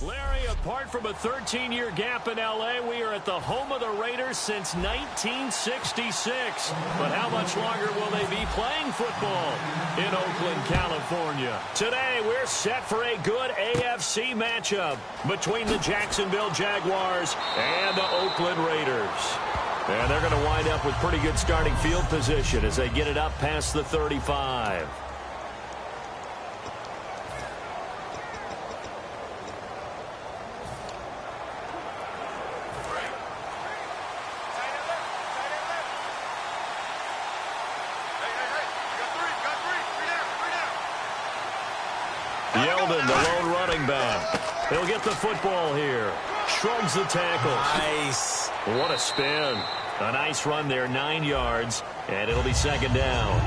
Larry, apart from a 13-year gap in L.A., we are at the home of the Raiders since 1966. But how much longer will they be playing football in Oakland, California? Today, we're set for a good AFC matchup between the Jacksonville Jaguars and the Oakland Raiders. And they're going to wind up with pretty good starting field position as they get it up past the 35. Yeldon, the lone running back. He'll get the football here. Shrugs the tackle. Nice. What a spin. A nice run there, 9 yards, and it'll be second down.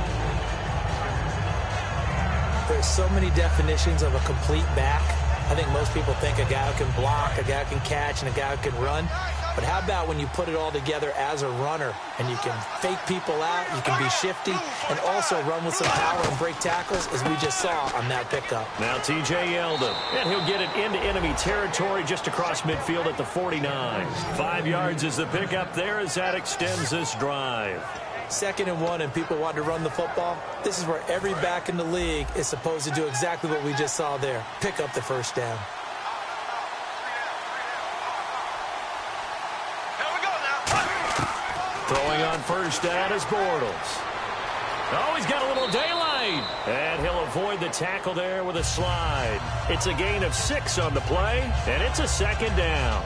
There's so many definitions of a complete back. I think most people think a guy who can block, a guy who can catch, and a guy who can run. But how about when you put it all together as a runner and you can fake people out, you can be shifty, and also run with some power and break tackles, as we just saw on that pickup. Now T.J. Yeldon, and he'll get it into enemy territory just across midfield at the 49. 5 yards is the pickup there as that extends this drive. 2nd and 1, and people want to run the football. This is where every back in the league is supposed to do exactly what we just saw there. Pick up the first down. Throwing on first down is Bortles. Oh, he's got a little daylight. And he'll avoid the tackle there with a slide. It's a gain of 6 on the play, and it's a second down.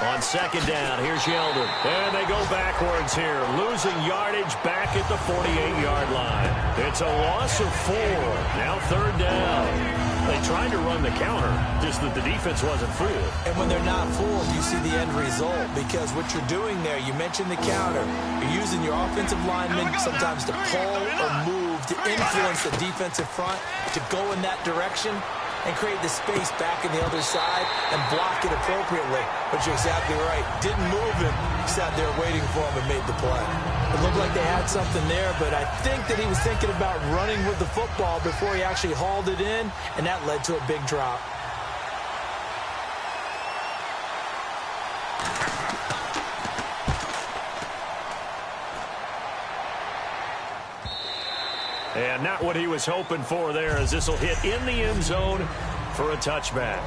On second down, here's Yeldon. And they go backwards here, losing yardage back at the 48-yard line. It's a loss of 4. Now third down. They tried to run the counter, just that the defense wasn't fooled. And when they're not fooled, you see the end result, because what you're doing there, you mentioned the counter. You're using your offensive linemen sometimes to pull or move, to influence the defensive front, to go in that direction and create the space back in the other side and block it appropriately. But you're exactly right. Didn't move him. Sat there waiting for him and made the play. It looked like they had something there, but I think that he was thinking about running with the football before he actually hauled it in, and that led to a big drop. And not what he was hoping for there, as this will hit in the end zone for a touchback.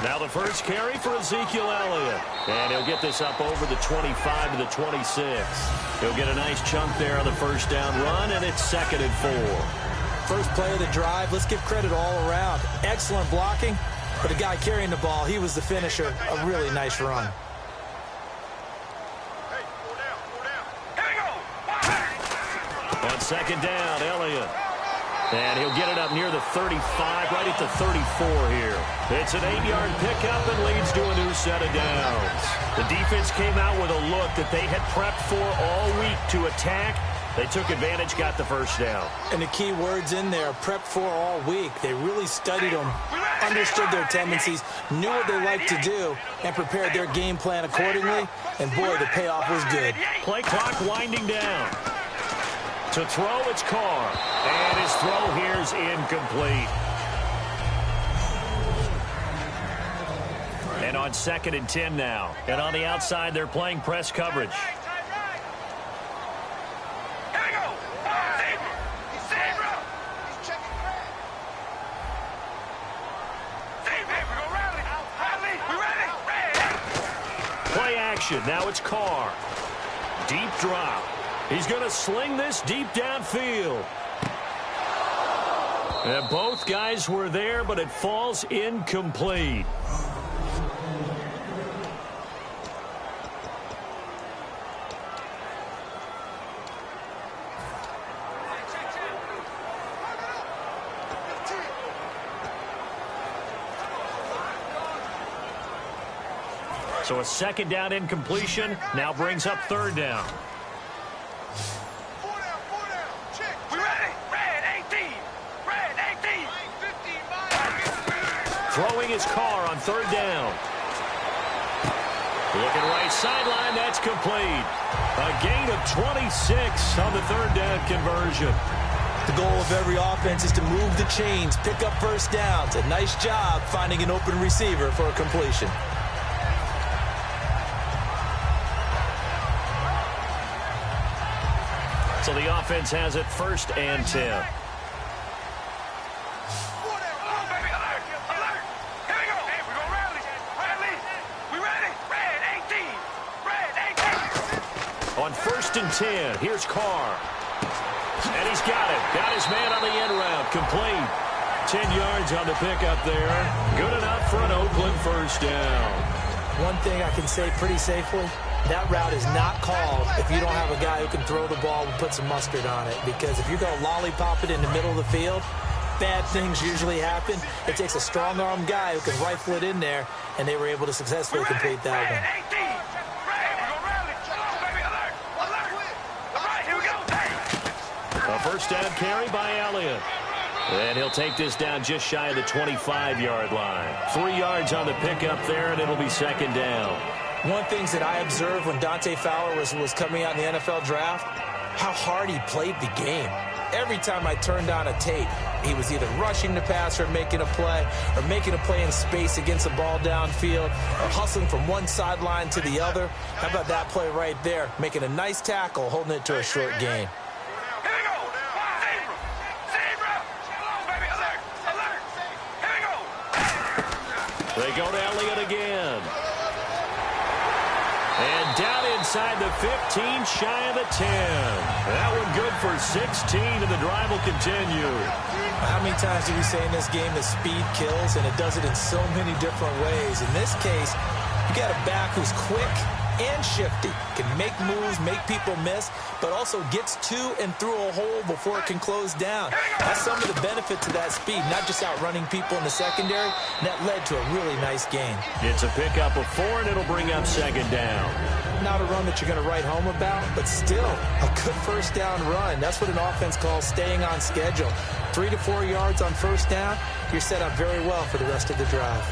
Now the first carry for Ezekiel Elliott. And he'll get this up over the 25 to the 26. He'll get a nice chunk there on the first down run, and it's 2nd and 4. First play of the drive, let's give credit all around. Excellent blocking, but the guy carrying the ball, he was the finisher. A really nice run. On second down, Elliott. And he'll get it up near the 35, right at the 34 here. It's an 8-yard pickup and leads to a new set of downs. The defense came out with a look that they had prepped for all week to attack. They took advantage, got the first down. And the key words in there, prepped for all week. They really studied them, understood their tendencies, knew what they liked to do, and prepared their game plan accordingly. And boy, the payoff was good. Play clock winding down. To throw, it's Carr. And his throw here's incomplete. And on 2nd and 10 now. And on the outside, they're playing press coverage. Play action. Now it's Carr. Deep drop. He's going to sling this deep downfield. And both guys were there, but it falls incomplete. So a second down incompletion now brings up third down. Throwing his car on third down. Looking right sideline, that's complete. A gain of 26 on the third down conversion. The goal of every offense is to move the chains, pick up first downs. A nice job finding an open receiver for a completion. So the offense has it 1st and 10. On 1st and 10, here's Carr. And he's got it. Got his man on the end route. Complete. 10 yards on the pickup there. Good enough for an Oakland first down. One thing I can say pretty safely, that route is not called if you don't have a guy who can throw the ball and put some mustard on it. Because if you're going to lollipop it in the middle of the field, bad things usually happen. It takes a strong-arm guy who can rifle it in there, and they were able to successfully complete that one. A first down carry by Elliott. And he'll take this down just shy of the 25-yard line. 3 yards on the pickup there, and it'll be second down. One thing that I observed when Dante Fowler was coming out in the NFL draft, how hard he played the game. Every time I turned on a tape, he was either rushing the passer, making a play, or making a play in space against the ball downfield, or hustling from one sideline to the other. How about that play right there? Making a nice tackle, holding it to a short gain. They go to Elliott again. And down inside the 15, shy of the 10. That one good for 16, and the drive will continue. How many times do we say in this game that speed kills, and it does it in so many different ways? In this case, you got a back who's quick and shifty, can make moves, make people miss, but also gets to and through a hole before it can close down. That's some of the benefit to that speed, not just outrunning people in the secondary. And that led to a really nice gain. It's a pickup of 4, and it'll bring up second down. Not a run that you're going to write home about, but still a good first down run. That's what an offense calls staying on schedule. 3 to 4 yards on first down, you're set up very well for the rest of the drive.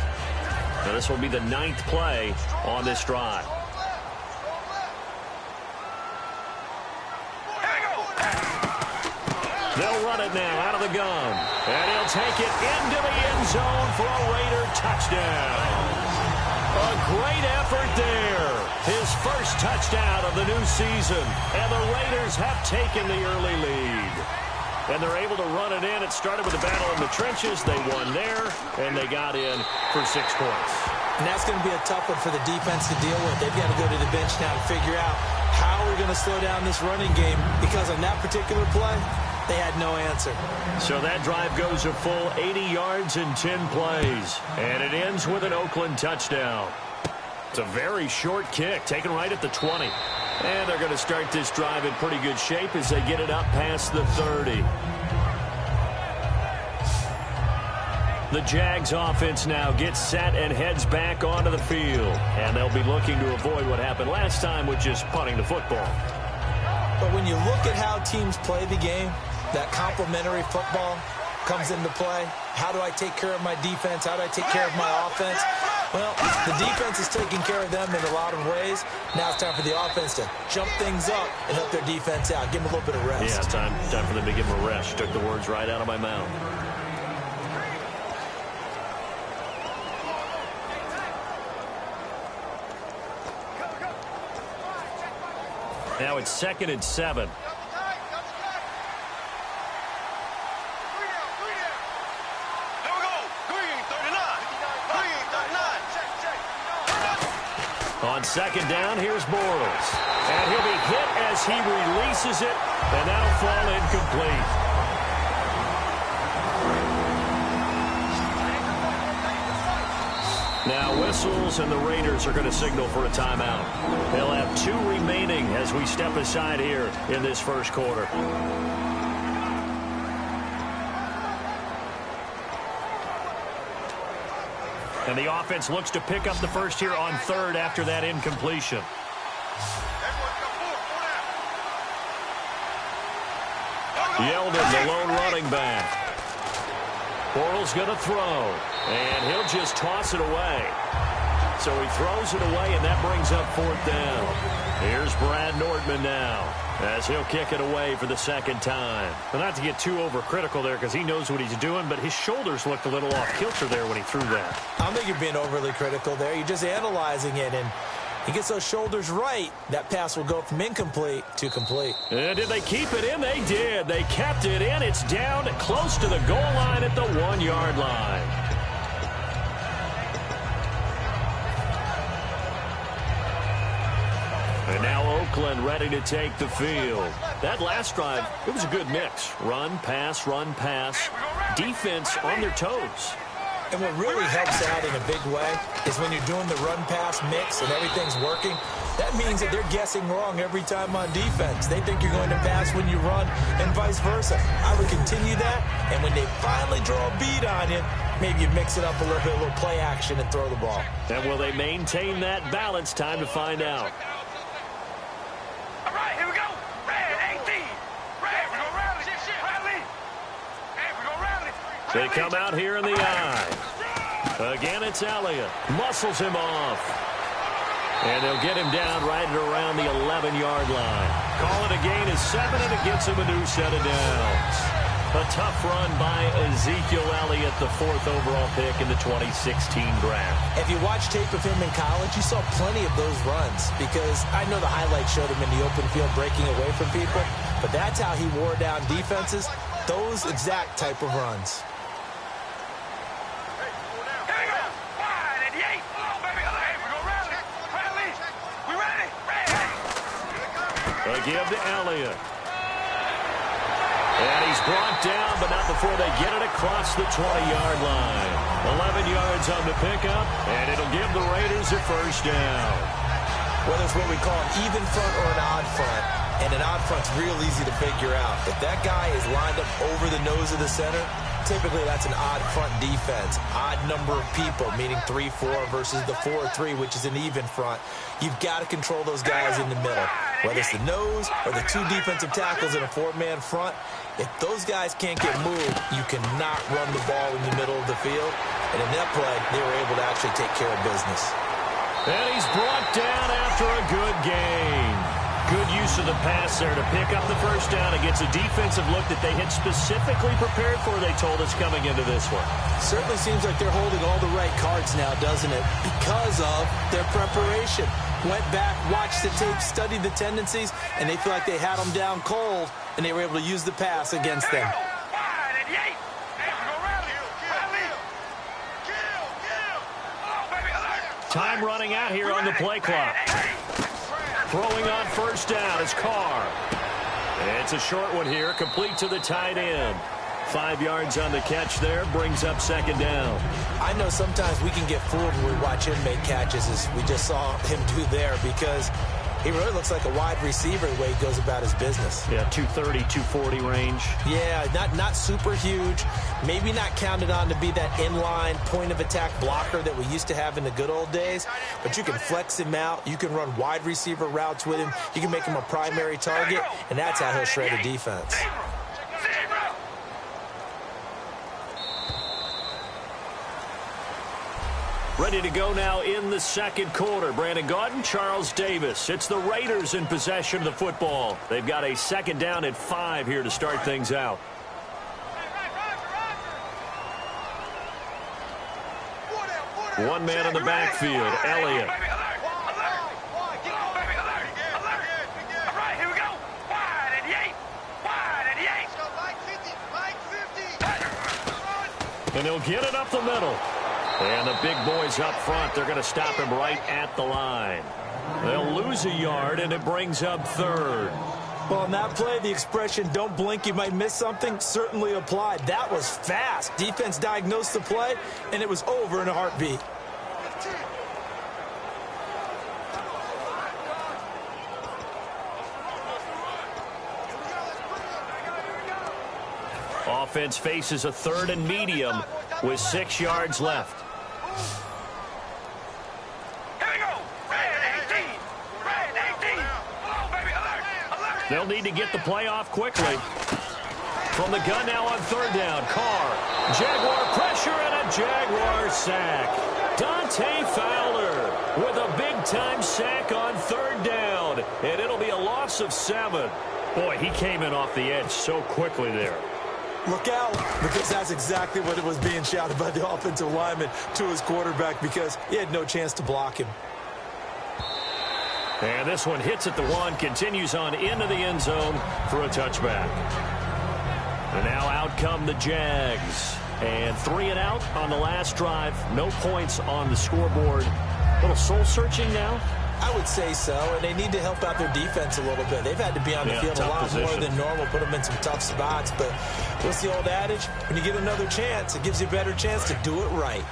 Now this will be the 9th play on this drive. They'll run it now out of the gun. And he'll take it into the end zone for a Raider touchdown. A great effort there. His first touchdown of the new season. And the Raiders have taken the early lead. And they're able to run it in. It started with a battle in the trenches. They won there, and they got in for 6 points. And that's going to be a tough one for the defense to deal with. They've got to go to the bench now and figure out how we're going to slow down this running game, because on that particular play, they had no answer. So that drive goes a full 80 yards in 10 plays. And it ends with an Oakland touchdown. It's a very short kick, taken right at the 20. And they're going to start this drive in pretty good shape as they get it up past the 30. The Jags offense now gets set and heads back onto the field. And they'll be looking to avoid what happened last time with just punting the football. But when you look at how teams play the game, that complementary football comes into play. How do I take care of my defense? How do I take care of my offense? Well, the defense is taking care of them in a lot of ways. Now it's time for the offense to jump things up and help their defense out. Give them a little bit of rest. Yeah, time for them to give them a rest. You took the words right out of my mouth. Now it's 2nd and 7. On 2nd down, here's Bortles. And he'll be hit as he releases it, and that'll fall incomplete. Now whistles, and the Raiders are going to signal for a timeout. They'll have 2 remaining as we step aside here in this first quarter. And the offense looks to pick up the first here on third after that incompletion. Yeldon, the lone running back. Bortles going to throw, and he'll just toss it away. So he throws it away, and that brings up fourth down. Here's Brad Nordman now, as he'll kick it away for the second time. Well, not to get too overcritical there because he knows what he's doing, but his shoulders looked a little off kilter there when he threw that. I don't think you're being overly critical there. You're just analyzing it, and he gets those shoulders right. That pass will go from incomplete to complete. And did they keep it in? They did. They kept it in. It's down close to the goal line at the 1-yard line. And now Oakland ready to take the field. That last drive, it was a good mix. Run, pass, defense on their toes. And what really helps out in a big way is when you're doing the run-pass mix and everything's working, that means that they're guessing wrong every time on defense. They think you're going to pass when you run and vice versa. I would continue that, and when they finally draw a bead on you, maybe you mix it up a little bit, a little play action and throw the ball. And will they maintain that balance? Time to find out. All right, here we go. Red 18. Red, we're going to rally. Rally. Hey, we're going to rally. They come out here in the eye. Again, it's Elliott. Muscles him off. And they'll get him down right at around the 11-yard line. Call it a gain of 7, and it gets him a new set of downs. A tough run by Ezekiel Elliott, the 4th overall pick in the 2016 draft. If you watch tape of him in college, you saw plenty of those runs because I know the highlights showed him in the open field breaking away from people, but that's how he wore down defenses, those exact type of runs. They give to Elliott. And he's brought down, but not before they get it across the 20-yard line. 11 yards on the pickup, and it'll give the Raiders a first down. Whether it's what we call an even front or an odd front, and an odd front's real easy to figure out. If that guy is lined up over the nose of the center, typically that's an odd front defense. Odd number of people, meaning 3-4 versus the 4-3, which is an even front. You've got to control those guys in the middle. Whether it's the nose or the 2 defensive tackles in a 4-man front, if those guys can't get moved, you cannot run the ball in the middle of the field. And in that play, they were able to actually take care of business. And he's brought down after a good gain. Good use of the pass there to pick up the first down against a defensive look that they had specifically prepared for, they told us, coming into this one. Certainly seems like they're holding all the right cards now, doesn't it? Because of their preparation. Went back, watched the tape, studied the tendencies, and they feel like they had them down cold, and they were able to use the pass against them. Time running out here on the play clock. Throwing on first down is Carr. It's a short one here, complete to the tight end. 5 yards on the catch there, brings up second down. I know sometimes we can get fooled when we watch him make catches, as we just saw him do there, because he really looks like a wide receiver the way he goes about his business. Yeah, 230, 240 range. Yeah, not super huge. Maybe not counted on to be that inline point-of-attack blocker that we used to have in the good old days, but you can flex him out. You can run wide receiver routes with him. You can make him a primary target, and that's how he'll shred a defense. Ready to go now in the second quarter. Brandon Gaudin, Charles Davis. It's the Raiders in possession of the football. They've got a second down at 5 here to start things out. One man in the backfield, Elliott. And he'll get it up the middle. And the big boys up front, they're going to stop him right at the line. They'll lose a yard, and it brings up third. Well, on that play, the expression, don't blink, you might miss something, certainly applied. That was fast. Defense diagnosed the play, and it was over in a heartbeat. Offense faces a 3rd and medium with 6 yards left. They'll need to get the play off quickly. From the gun now on third down. Carr. Jaguar pressure and a Jaguar sack. Dante Fowler with a big-time sack on third down. And it'll be a loss of 7. Boy, he came in off the edge so quickly there. Look out, because that's exactly what it was being shouted by the offensive lineman to his quarterback, because he had no chance to block him. And this one hits at the 1, continues on into the end zone for a touchback. And now out come the Jags. And 3 and out on the last drive. No points on the scoreboard. A little soul-searching now? I would say so, and they need to help out their defense a little bit. They've had to be on the field a lot more than normal, put them in some tough spots. But what's the old adage? When you get another chance, it gives you a better chance to do it right.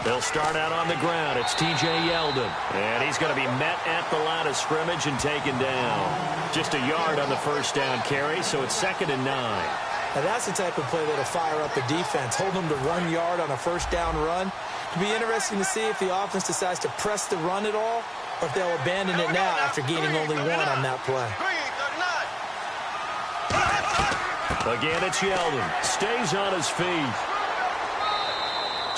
They'll start out on the ground. It's T.J. Yeldon. And he's going to be met at the line of scrimmage and taken down. Just a yard on the first down carry, so it's 2nd and 9. Now that's the type of play that'll fire up the defense. Hold them to 1 yard on a first down run. It'll be interesting to see if the offense decides to press the run at all, or if they'll abandon it now after gaining only 1 on that play. Again, it's Yeldon. Stays on his feet.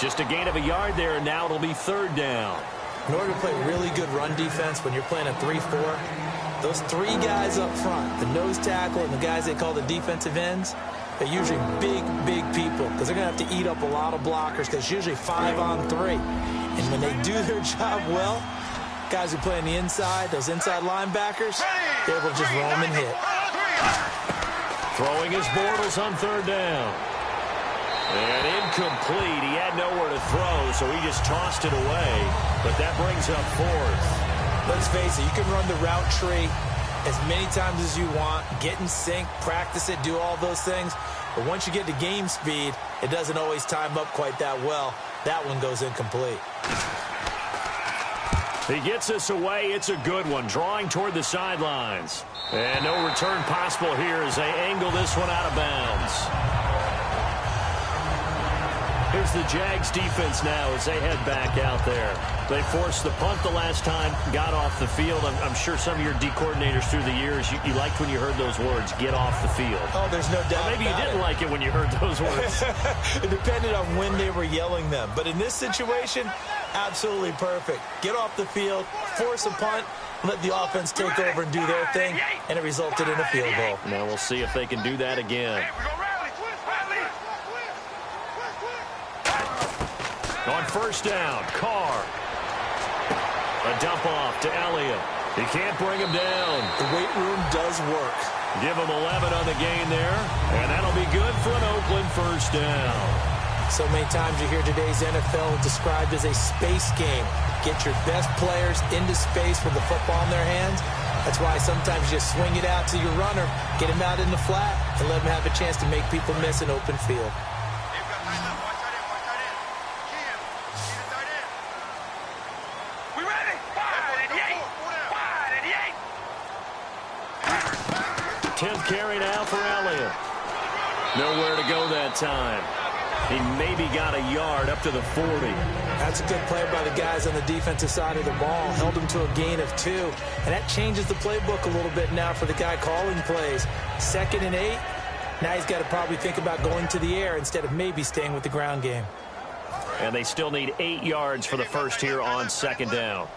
Just a gain of a yard there, and now it'll be 3rd down. In order to play really good run defense when you're playing a 3-4, those 3 guys up front, the nose tackle and the guys they call the defensive ends, they're usually big, big people because they're going to have to eat up a lot of blockers because it's usually 5 on 3. And when they do their job well, guys who play on the inside, those inside linebackers, they're able to just roam and hit. Throwing his Bortles on 3rd down. And incomplete. He had nowhere to throw, so he just tossed it away. But that brings up 4th. Let's face it, you can run the route tree as many times as you want, get in sync, practice it, do all those things. But once you get to game speed, it doesn't always time up quite that well. That one goes incomplete. He gets us away. It's a good one, drawing toward the sidelines. And no return possible here as they angle this one out of bounds. Here's the Jags defense now as they head back out there. They forced the punt the last time, got off the field. I'm sure some of your D coordinators through the years, you liked when you heard those words, get off the field. Oh, there's no doubt. Or maybe you didn't like it when you heard those words. It depended on when they were yelling them. But in this situation, absolutely perfect. Get off the field, force a punt, let the offense take over and do their thing, and it resulted in a field goal. Now we'll see if they can do that again. On 1st down, Carr. A dump off to Elliott. He can't bring him down. The weight room does work. Give him 11 on the gain there, and that'll be good for an Oakland 1st down. So many times you hear today's NFL described as a space game. Get your best players into space with the football in their hands. That's why sometimes you just swing it out to your runner, get him out in the flat, and let him have a chance to make people miss an open field. Carry now for Elliott. Nowhere to go that time. He maybe got a yard up to the 40. That's a good play by the guys on the defensive side of the ball. Held him to a gain of 2. And that changes the playbook a little bit now for the guy calling plays. 2nd and 8. Now he's got to probably think about going to the air instead of maybe staying with the ground game. And they still need 8 yards for the first here on 2nd down.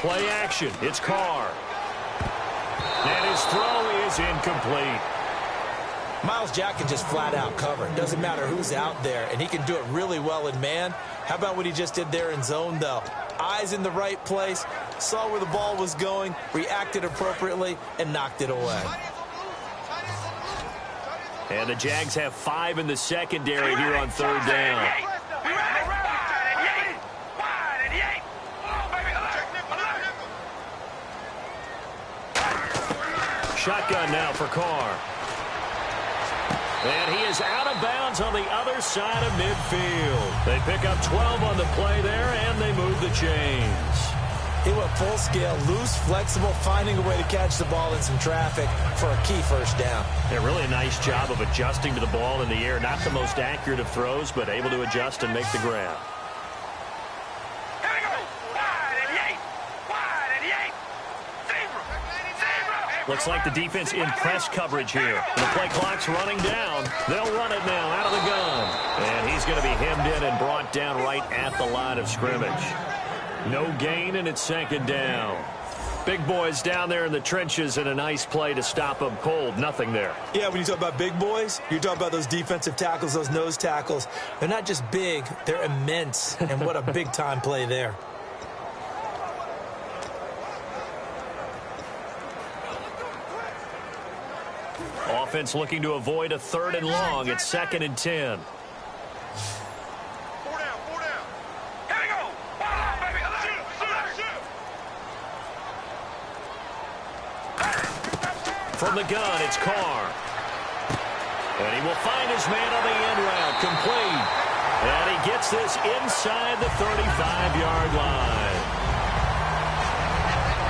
Play action. It's Carr. And his throw is incomplete. Myles Jack can just flat out cover. It doesn't matter who's out there, and he can do it really well in man. How about what he just did there in zone, though? Eyes in the right place, saw where the ball was going, reacted appropriately, and knocked it away. And the Jags have 5 in the secondary here on 3rd down. Shotgun now for Carr. And he is out of bounds on the other side of midfield. They pick up 12 on the play there, and they move the chains. He went full scale, loose, flexible, finding a way to catch the ball in some traffic for a key first down. Yeah, really a nice job of adjusting to the ball in the air. Not the most accurate of throws, but able to adjust and make the grab. Here we go. Wide 88. Wide 88. Zebra. Zebra. Looks like the defense in press coverage here. The play clock's running down. They'll run it now out of the gun. And he's going to be hemmed in and brought down right at the line of scrimmage. No gain, and it's second down. Big boys down there in the trenches, and a nice play to stop them cold. Nothing there. Yeah, when you talk about big boys, you're talking about those defensive tackles, those nose tackles. They're not just big, they're immense. And what a big-time play there. Offense looking to avoid a 3rd and long. It's 2nd and 10. From the gun, it's Carr. And he will find his man on the end route, complete. And he gets this inside the 35-yard line.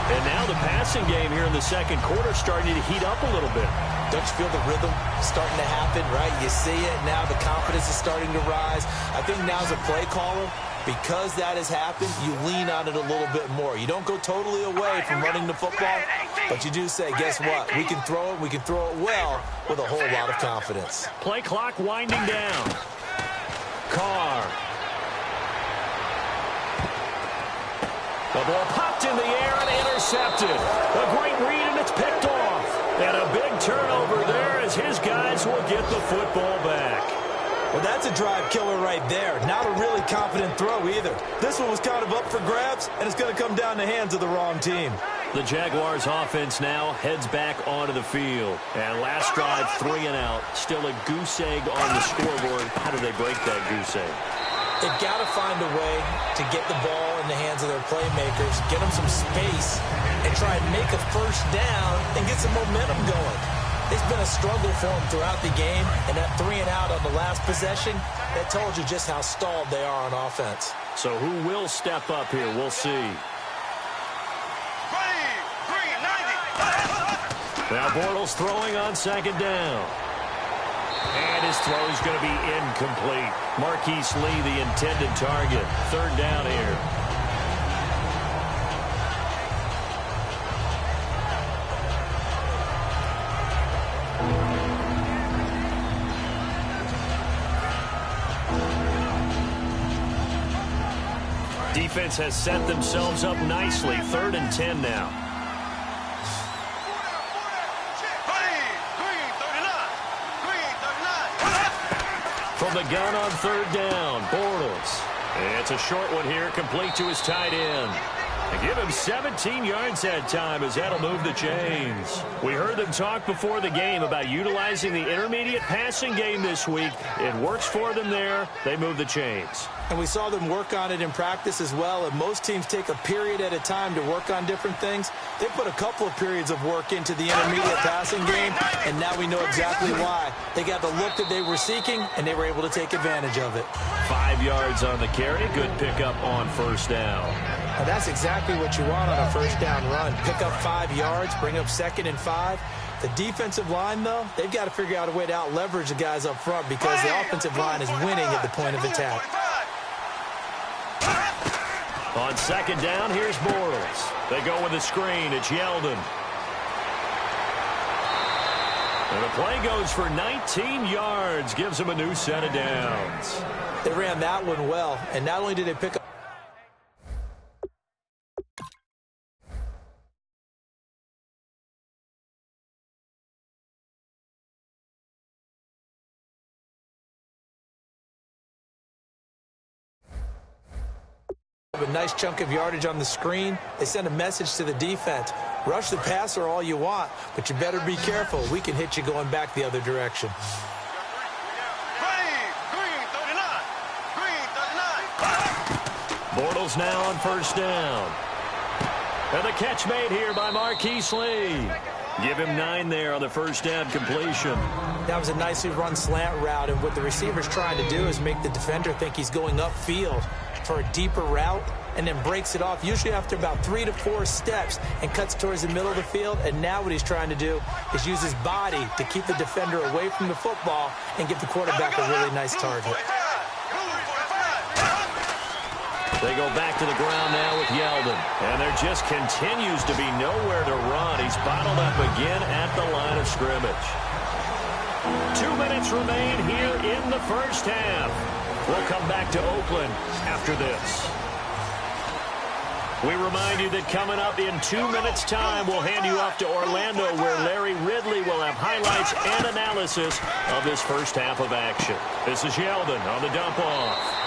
And now the passing game here in the second quarter starting to heat up a little bit. Don't you feel the rhythm starting to happen, right? You see it now. The confidence is starting to rise. I think now as a play caller, because that has happened, you lean on it a little bit more. You don't go totally away from running the football, but you do say, guess what? We can throw it. We can throw it well with a whole lot of confidence. Play clock winding down. Carr. The ball popped in the air and intercepted. A great read, and it's picked off. And a big turnover there as his guys will get the football back. Well, that's a drive killer right there. Not a really confident throw either. This one was kind of up for grabs, and it's going to come down the hands of the wrong team. The Jaguars offense now heads back onto the field. And last drive, 3 and out. Still a goose egg on the scoreboard. How do they break that goose egg? They've got to find a way to get the ball in the hands of their playmakers, get them some space, and try and make a first down and get some momentum going. It's been a struggle for them throughout the game, and that 3 and out on the last possession, that told you just how stalled they are on offense. So who will step up here? We'll see. Now Bortles throwing on second down. And his throw is going to be incomplete. Marquise Lee, the intended target. 3rd down here. Defense has set themselves up nicely. 3rd and 10 now. From the gun on 3rd down, Bortles. It's a short one here, complete to his tight end. They give him 17 yards that time as that'll move the chains. We heard them talk before the game about utilizing the intermediate passing game this week. It works for them there. They move the chains. And we saw them work on it in practice as well. And most teams take a period at a time to work on different things. They put a couple of periods of work into the intermediate passing game, and now we know exactly why. They got the look that they were seeking, and they were able to take advantage of it. 5 yards on the carry. Good pickup on 1st down. Now that's exactly what you want on a 1st down run. Pick up 5 yards, bring up 2nd and 5. The defensive line, though, they've got to figure out a way to out-leverage the guys up front because the offensive line is winning at the point of attack. On 2nd down, here's Bortles. They go with a screen. It's Yeldon. And the play goes for 19 yards. Gives them a new set of downs. They ran that one well, and not only did they pick up a nice chunk of yardage on the screen, they send a message to the defense. Rush the passer all you want, but you better be careful. We can hit you going back the other direction. Bortles now on 1st down. And the catch made here by Marquise Lee. Give him 9 there on the first down completion. That was a nicely run slant route, and what the receiver's trying to do is make the defender think he's going upfield for a deeper route, and then breaks it off, usually after about 3 to 4 steps, and cuts towards the middle of the field. And now what he's trying to do is use his body to keep the defender away from the football and give the quarterback a really nice target. They go back to the ground now with Yeldon. And there just continues to be nowhere to run. He's bottled up again at the line of scrimmage. 2 minutes remain here in the first half. We'll come back to Oakland after this. We remind you that coming up in 2 minutes' time, we'll hand you off to Orlando, where Larry Ridley will have highlights and analysis of this first half of action. This is Yeldon on the dump off.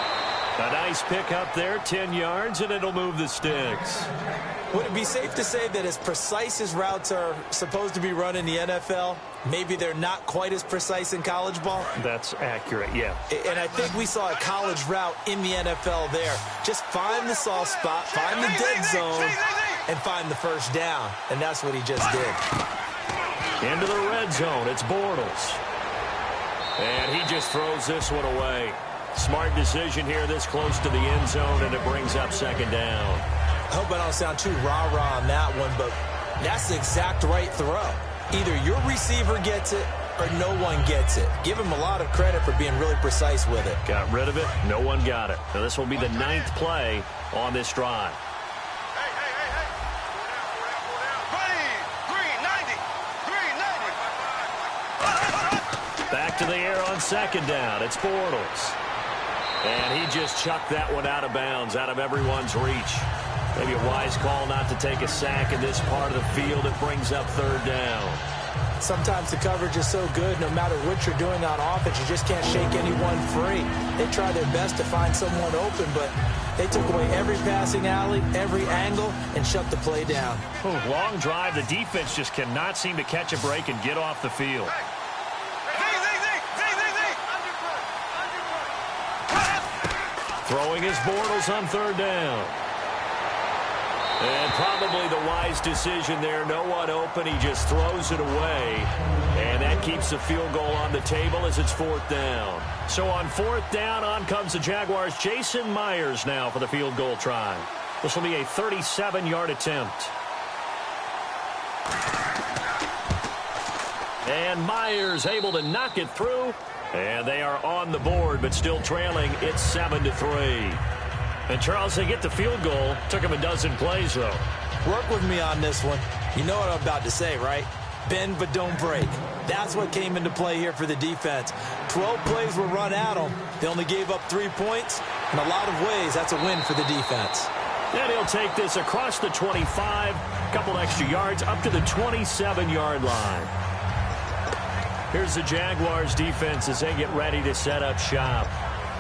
A nice pick up there, 10 yards, and it'll move the sticks. Would it be safe to say that as precise as routes are supposed to be run in the NFL, maybe they're not quite as precise in college ball? That's accurate, yeah. And I think we saw a college route in the NFL there. Just find the soft spot, find the dead zone, and find the first down. And that's what he just did. Into the red zone, it's Bortles. And he just throws this one away. Smart decision here this close to the end zone, and it brings up second down. I hope I don't sound too rah-rah on that one, but that's the exact right throw. Either your receiver gets it or no one gets it. Give him a lot of credit for being really precise with it. Got rid of it. No one got it. Now this will be the 9th play on this drive. Back to the air on second down. It's Bortles. And he just chucked that one out of bounds, out of everyone's reach. Maybe a wise call not to take a sack in this part of the field. It brings up third down. Sometimes the coverage is so good, no matter what you're doing on offense, you just can't shake anyone free. They try their best to find someone open, but they took away every passing alley, every angle, and shut the play down. Long drive. The defense just cannot seem to catch a break and get off the field. Throwing his Bortles on third down. And probably the wise decision there. No one open. He just throws it away. And that keeps the field goal on the table as it's fourth down. So on fourth down, on comes the Jaguars' Jason Myers now for the field goal try. This will be a 37-yard attempt. And Myers able to knock it through. And they are on the board, but still trailing. It's 7-3. And, Charles, they get the field goal. Took him a dozen plays, though. Work with me on this one. You know what I'm about to say, right? Bend but don't break. That's what came into play here for the defense. 12 plays were run at them. They only gave up 3 points. In a lot of ways, that's a win for the defense. And he'll take this across the 25, a couple extra yards, up to the 27-yard line. Here's the Jaguars defense as they get ready to set up shop.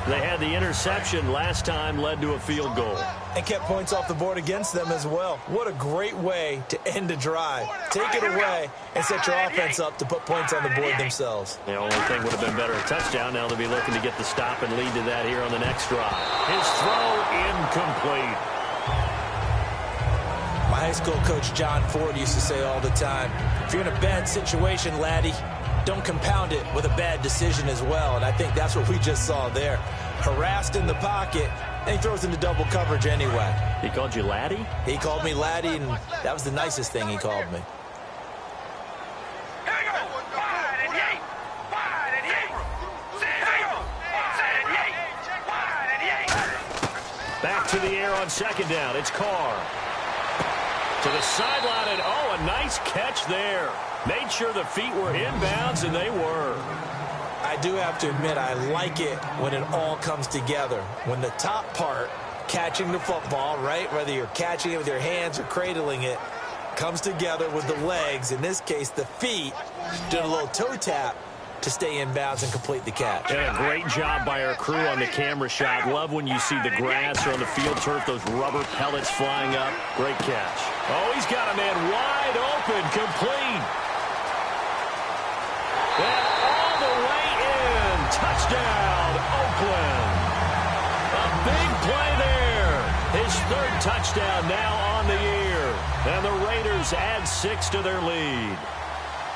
They had the interception last time, led to a field goal. And kept points off the board against them as well. What a great way to end a drive. Take it away and set your offense up to put points on the board themselves. The only thing would have been better, a touchdown. Now they'll be looking to get the stop and lead to that here on the next drive. His throw incomplete. My high school coach, John Ford, used to say all the time, if you're in a bad situation, laddie, don't compound it with a bad decision as well. And I think that's what we just saw there. Harassed in the pocket, and he throws into double coverage anyway. He called you laddie? He called me laddie, and that was the nicest thing he called me. Back to the air on second down. It's Carr. To the sideline, and oh, a nice catch there. Made sure the feet were inbounds, and they were. I do have to admit, I like it when it all comes together. When the top part, catching the football, right, whether you're catching it with your hands or cradling it, comes together with the legs, in this case the feet, doing a little toe tap to stay inbounds and complete the catch. And a great job by our crew on the camera shot. Love when you see the grass or on the field turf, those rubber pellets flying up. Great catch. Oh, he's got a man wide open, complete. And all the way in. Touchdown, Oakland. A big play there. His third touchdown now on the year. And the Raiders add 6 to their lead.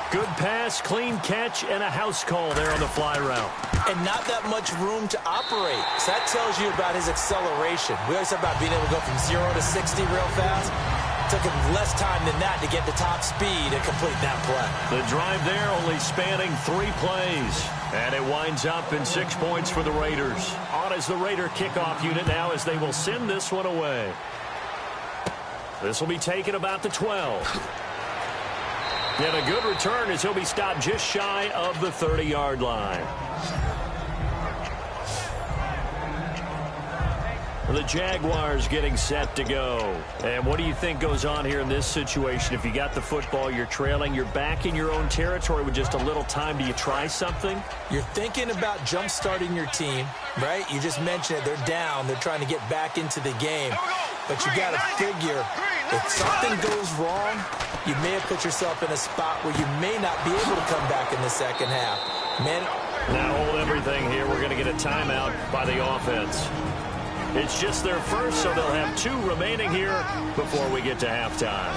Good pass, clean catch, and a house call there on the fly route. And not that much room to operate. So that tells you about his acceleration. We always talk about being able to go from 0 to 60 real fast. It took him less time than that to get the top speed and complete that play. The drive there only spanning 3 plays. And it winds up in 6 points for the Raiders. On as the Raider kickoff unit now as they will send this one away. This will be taken about the 12. And a good return as he'll be stopped just shy of the 30-yard line. The Jaguars getting set to go. And what do you think goes on here in this situation? If you got the football, you're trailing, you're back in your own territory with just a little time. Do you try something? You're thinking about jump-starting your team, right? You just mentioned it. They're down. They're trying to get back into the game. But you got to figure, if something goes wrong, you may have put yourself in a spot where you may not be able to come back in the second half. Now hold everything here. We're going to get a timeout by the offense. It's just their first, so they'll have 2 remaining here before we get to halftime.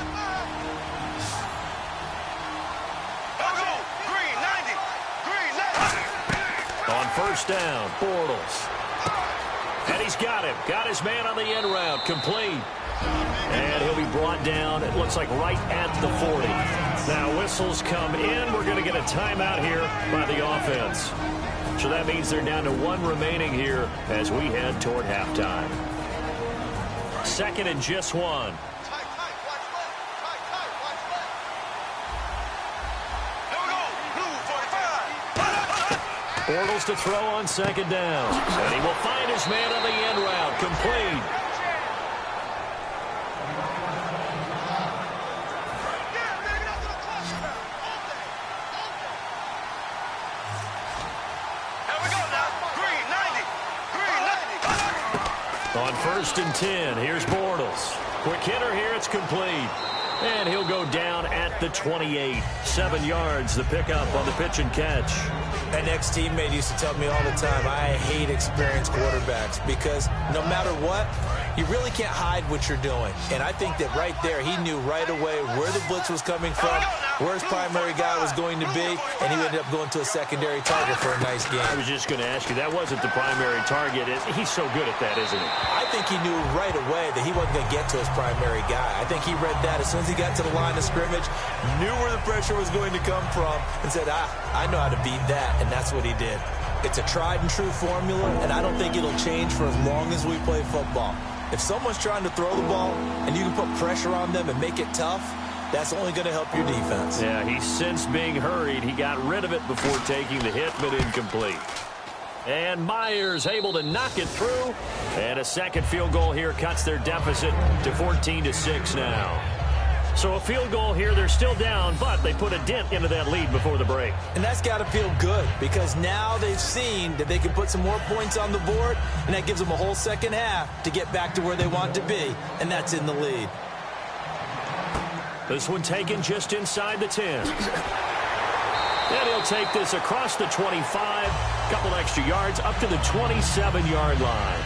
On first down, Bortles. And he's got him. Got his man on the end route. Complete. And he'll be brought down, it looks like right at the 40. Now whistles come in. We're going to get a timeout here by the offense. So that means they're down to 1 remaining here as we head toward halftime. 2nd and just 1. Bortles to throw on 2nd down. And he will find his man on the end route. Complete. On 1st and 10, here's Bortles. Quick hitter here, it's complete. And he'll go down at the 28. 7 yards, the pickup on the pitch and catch. An ex-teammate used to tell me all the time, I hate experienced quarterbacks because no matter what, you really can't hide what you're doing. And I think that right there, he knew right away where the blitz was coming from, where his primary guy was going to be, and he ended up going to a secondary target for a nice game. I was just going to ask you, that wasn't the primary target. He's so good at that, isn't he? I think he knew right away that he wasn't going to get to his primary guy. I think he read that as soon as he got to the line of scrimmage, knew where the pressure was going to come from, and said, I know how to beat that, and that's what he did. It's a tried-and-true formula, and I don't think it'll change for as long as we play football. If someone's trying to throw the ball and you can put pressure on them and make it tough, that's only going to help your defense. Yeah, he sensed being hurried. He got rid of it before taking the hit, but incomplete. And Myers able to knock it through. And a second field goal here cuts their deficit to 14-6 now. So a field goal here, they're still down, but they put a dent into that lead before the break. And that's got to feel good because now they've seen that they can put some more points on the board, and that gives them a whole second half to get back to where they want to be, and that's in the lead. This one taken just inside the 10. And he'll take this across the 25, couple extra yards up to the 27-yard line.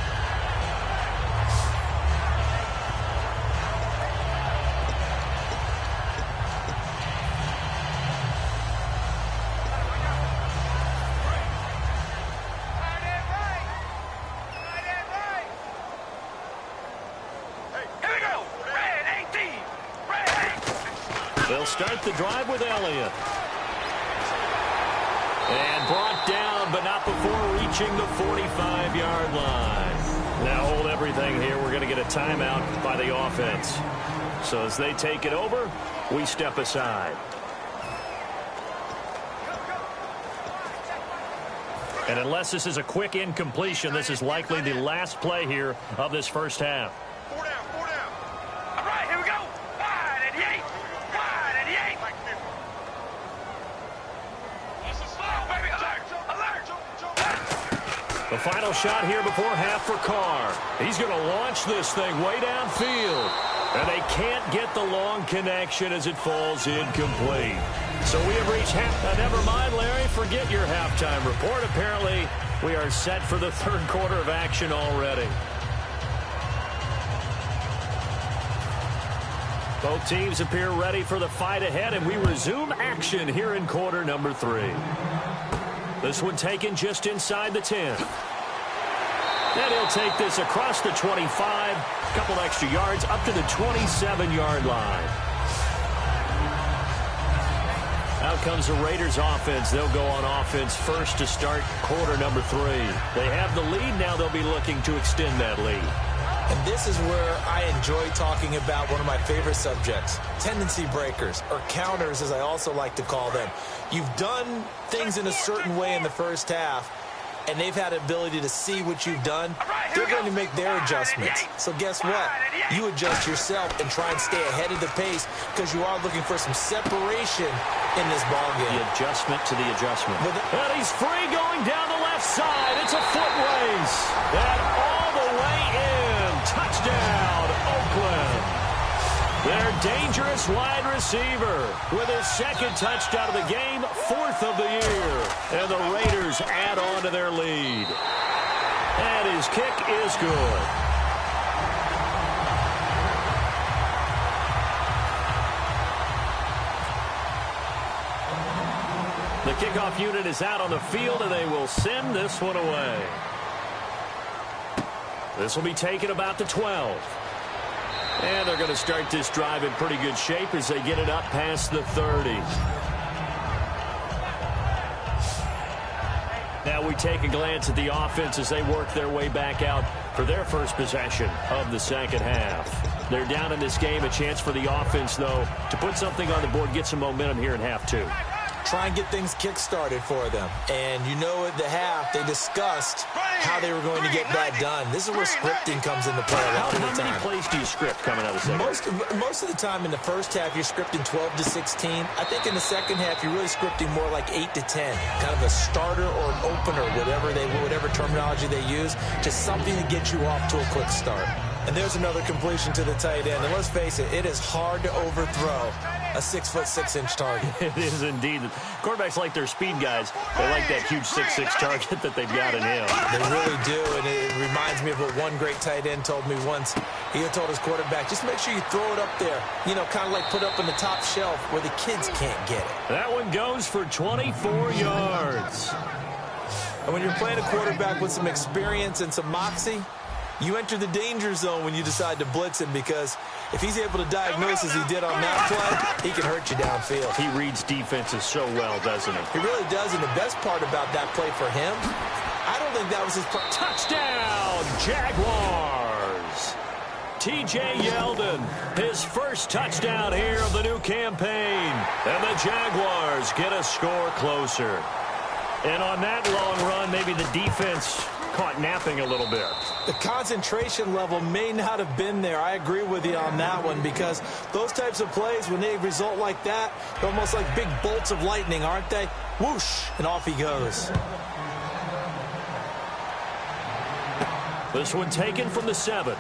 They'll start the drive with Elliott. And brought down, but not before reaching the 45-yard line. Now hold everything here. We're going to get a timeout by the offense. So as they take it over, we step aside. And unless this is a quick incompletion, this is likely the last play here of this first half. The final shot here before half for Carr. He's going to launch this thing way downfield. And they can't get the long connection as it falls incomplete. So we have reached half. Never mind, Larry, forget your halftime report. Apparently, we are set for the third quarter of action already. Both teams appear ready for the fight ahead, and we resume action here in quarter number 3. This one taken just inside the 10. And he'll take this across the 25, a couple extra yards up to the 27-yard line. Out comes the Raiders offense. They'll go on offense first to start quarter number 3. They have the lead. Now they'll be looking to extend that lead. And this is where I enjoy talking about one of my favorite subjects, tendency breakers, or counters as I also like to call them. You've done things in a certain way in the first half, and they've had the ability to see what you've done. They're going to make their adjustments. So guess what? You adjust yourself and try and stay ahead of the pace because you are looking for some separation in this ballgame. The adjustment to the adjustment. And he's free going down the left side. It's a foot race. And all the way in. Touchdown, Oakland. Their dangerous wide receiver with his second touchdown of the game, 4th of the year. And the Raiders add on to their lead. And his kick is good. The kickoff unit is out on the field, and they will send this one away. This will be taken about the 12. And they're going to start this drive in pretty good shape as they get it up past the 30. Now we take a glance at the offense as they work their way back out for their first possession of the second half. They're down in this game. A chance for the offense, though, to put something on the board, get some momentum here in half 2. Try and get things kick-started for them. And you know at the half, they discussed how they were going to get that done. This is where scripting comes into play a lot of the time. How many plays do you script coming out of the second? Most of the time in the first half, you're scripting 12 to 16. I think in the second half, you're really scripting more like 8 to 10. Kind of a starter or an opener, whatever terminology they use, just something to get you off to a quick start. And there's another completion to the tight end. And let's face it, it is hard to overthrow a 6'6" target. It is indeed. Quarterbacks like their speed guys. They like that huge 6'6" target that they've got in him. They really do, and it reminds me of what one great tight end told me once. He had told his quarterback, just make sure you throw it up there. You know, kind of like put up on the top shelf where the kids can't get it. That one goes for 24 yards. And when you're playing a quarterback with some experience and some moxie, you enter the danger zone when you decide to blitz him, because if he's able to diagnose as he did on that play, he can hurt you downfield. He reads defenses so well, doesn't he? He really does, and the best part about that play for him, I don't think that was his touchdown, Jaguars. T.J. Yeldon, his first touchdown here of the new campaign. And the Jaguars get a score closer. And on that long run, maybe the defense caught napping a little bit. The concentration level may not have been there. I agree with you on that one, because those types of plays, when they result like that, they're almost like big bolts of lightning, aren't they? Whoosh, and off he goes. This one taken from the 7.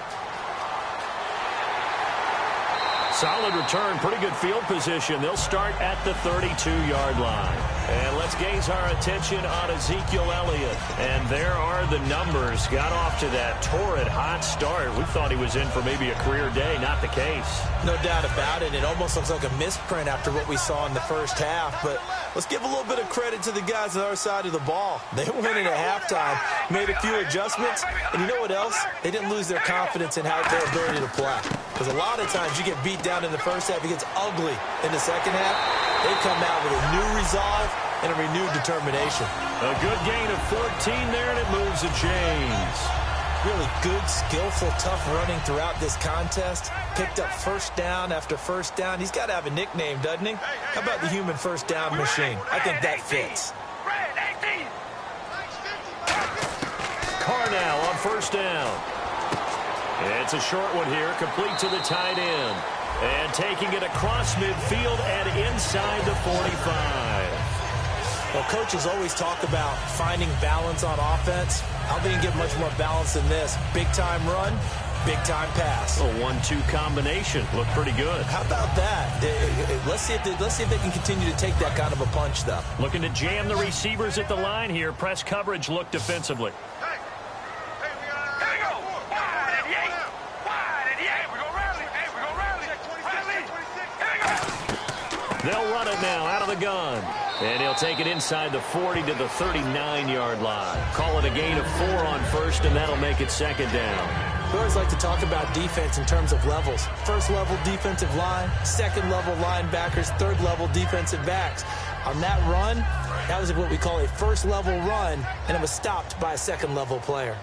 Solid return, pretty good field position. They'll start at the 32-yard line. And let's gaze our attention on Ezekiel Elliott. And there are the numbers. Got off to that torrid hot start. We thought he was in for maybe a career day. Not the case. No doubt about it. It almost looks like a misprint after what we saw in the first half. But let's give a little bit of credit to the guys on the other side of the ball. They went in at halftime, made a few adjustments. And you know what else? They didn't lose their confidence in their ability to play. Because a lot of times you get beat down in the first half, it gets ugly in the second half. They come out with a new resolve and a renewed determination. A good gain of 14 there, and it moves the chains. Really good, skillful, tough running throughout this contest. Picked up first down after first down. He's got to have a nickname, doesn't he? How about the human first down machine? I think that fits. Carnell on first down. It's a short one here, complete to the tight end. And taking it across midfield and inside the 45. Well, coaches always talk about finding balance on offense. I don't think you can get much more balance than this. Big-time run, big-time pass. A 1-2 combination. Looked pretty good. How about that? Let's see if they can continue to take that kind of a punch, though. Looking to jam the receivers at the line here. Press coverage look defensively. They'll run it now out of the gun. And he'll take it inside the 40 to the 39-yard line. Call it a gain of 4 on first, and that'll make it second down. We always like to talk about defense in terms of levels. First level defensive line, second level linebackers, third level defensive backs. On that run, that was what we call a first level run, and it was stopped by a second level player.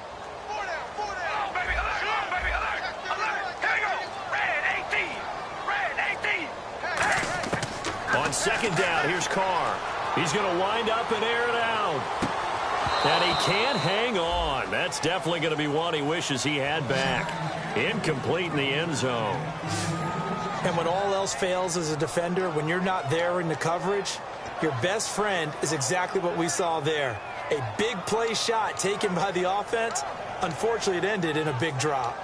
On second down, here's Carr. He's going to wind up and air it out. And he can't hang on. That's definitely going to be one he wishes he had back. Incomplete in the end zone. And when all else fails as a defender, when you're not there in the coverage, your best friend is exactly what we saw there. A big play shot taken by the offense. Unfortunately, it ended in a big drop.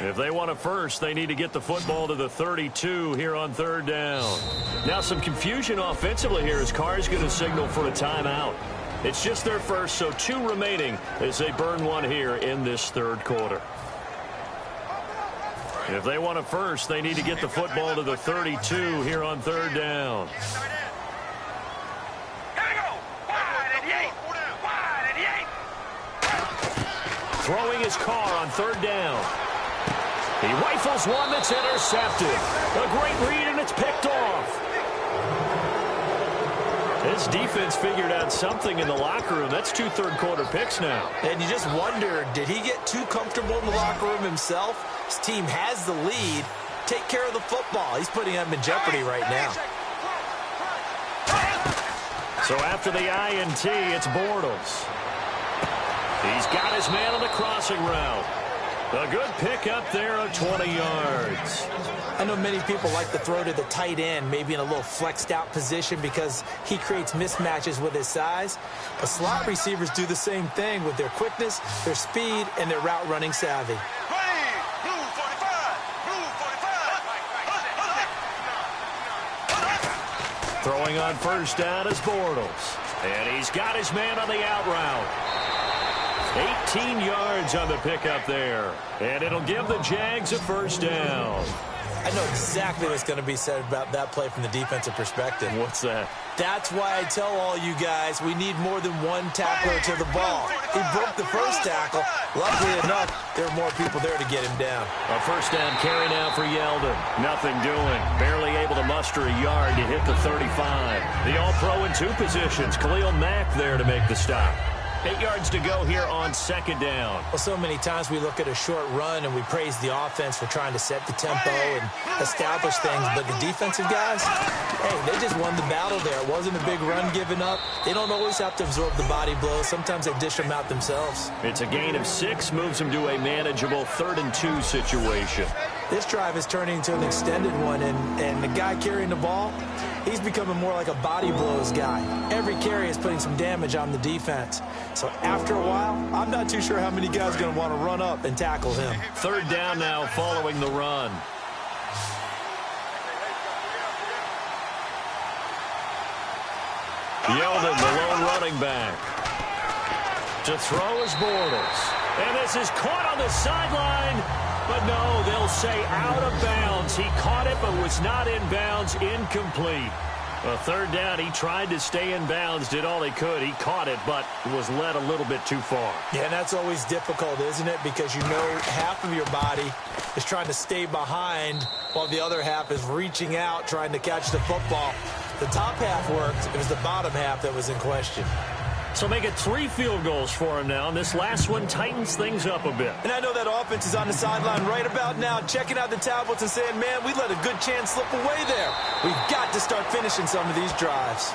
If they want it first, they need to get the football to the 32 here on third down. Now some confusion offensively here as Carr's going to signal for a timeout. It's just their first, so 2 remaining as they burn one here in this third quarter. If they want it first, they need to get the football to the 32 here on third down. Throwing his Carr on third down. He rifles one that's intercepted. A great read, and it's picked off. His defense figured out something in the locker room. That's 2 third-quarter picks now. And you just wonder, did he get too comfortable in the locker room himself? His team has the lead. Take care of the football. He's putting them in jeopardy right now. So after the INT, it's Bortles. He's got his man on the crossing route. A good pick up there of 20 yards. I know many people like to throw to the tight end, maybe in a little flexed out position because he creates mismatches with his size. But slot receivers do the same thing with their quickness, their speed, and their route running savvy. Throwing on first down is Bortles. And he's got his man on the out route. 18 yards on the pickup there. And it'll give the Jags a first down. I know exactly what's going to be said about that play from the defensive perspective. What's that? That's why I tell all you guys we need more than one tackler to the ball. He broke the first tackle. Luckily enough, there were more people there to get him down. A first down carry now for Yeldon. Nothing doing. Barely able to muster a yard to hit the 35. The All-Pro in 2 positions. Khalil Mack there to make the stop. 8 yards to go here on second down. Well, so many times we look at a short run and we praise the offense for trying to set the tempo and establish things. But the defensive guys, hey, they just won the battle there. It wasn't a big run given up. They don't always have to absorb the body blows. Sometimes they dish them out themselves. It's a gain of 6, moves them to a manageable 3rd and 2 situation. This drive is turning into an extended one, and the guy carrying the ball, he's becoming more like a body blows guy. Every carry is putting some damage on the defense. So after a while, I'm not too sure how many guys are going to want to run up and tackle him. 3rd down now following the run. Yeldon, the lone running back. To throw is Bortles. And this is caught on the sideline. But no, they'll say out of bounds. He caught it but was not in bounds. Incomplete. A 3rd down, he tried to stay in bounds, did all he could. He caught it, but was led a little bit too far. Yeah, and that's always difficult, isn't it? Because you know half of your body is trying to stay behind while the other half is reaching out, trying to catch the football. The top half worked. It was the bottom half that was in question. So make it 3 field goals for him now, and this last one tightens things up a bit. And I know that offense is on the sideline right about now, checking out the tablets and saying, man, we let a good chance slip away there. We've got to start finishing some of these drives.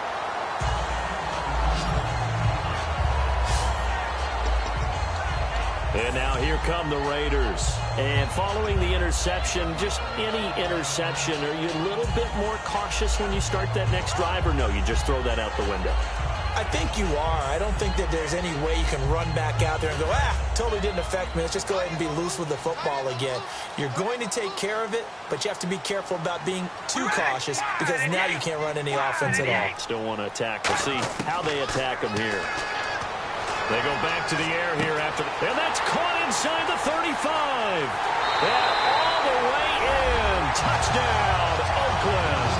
And now here come the Raiders. And following the interception, just any interception, are you a little bit more cautious when you start that next drive, or no, you just throw that out the window? I think you are. I don't think that there's any way you can run back out there and go, totally didn't affect me. Let's just go ahead and be loose with the football again. You're going to take care of it, but you have to be careful about being too cautious because now you can't run any offense at all. Still want to attack. We'll see how they attack them here. They go back to the air here after, and that's caught inside the 35. And all the way in. Touchdown, Oakland.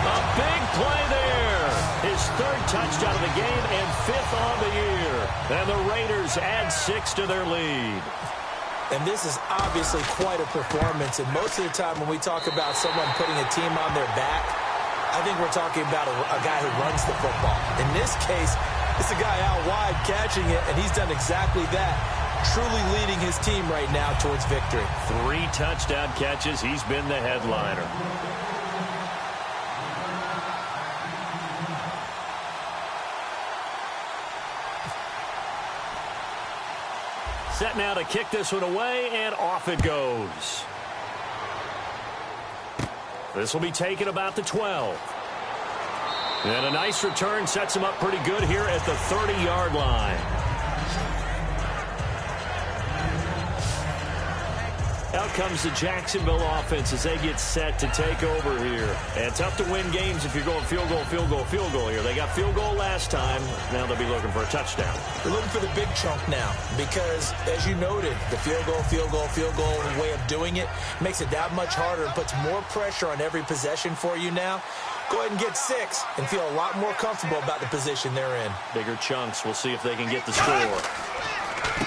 A big play there. His third touchdown of the game and fifth on the year. And the Raiders add 6 to their lead. And this is obviously quite a performance. And most of the time when we talk about someone putting a team on their back, I think we're talking about a guy who runs the football. In this case, it's a guy out wide catching it, and he's done exactly that, truly leading his team right now towards victory. 3 touchdown catches. He's been the headliner. Set now to kick this one away, and off it goes. This will be taken about the 12. And a nice return sets him up pretty good here at the 30-yard line. Out comes the Jacksonville offense as they get set to take over here. And tough to win games if you're going field goal, field goal, field goal here. They got field goal last time. Now they'll be looking for a touchdown. They're looking for the big chunk now because, as you noted, the field goal, field goal, field goal way of doing it makes it that much harder and puts more pressure on every possession for you now. Go ahead and get 6 and feel a lot more comfortable about the position they're in. Bigger chunks. We'll see if they can get the score.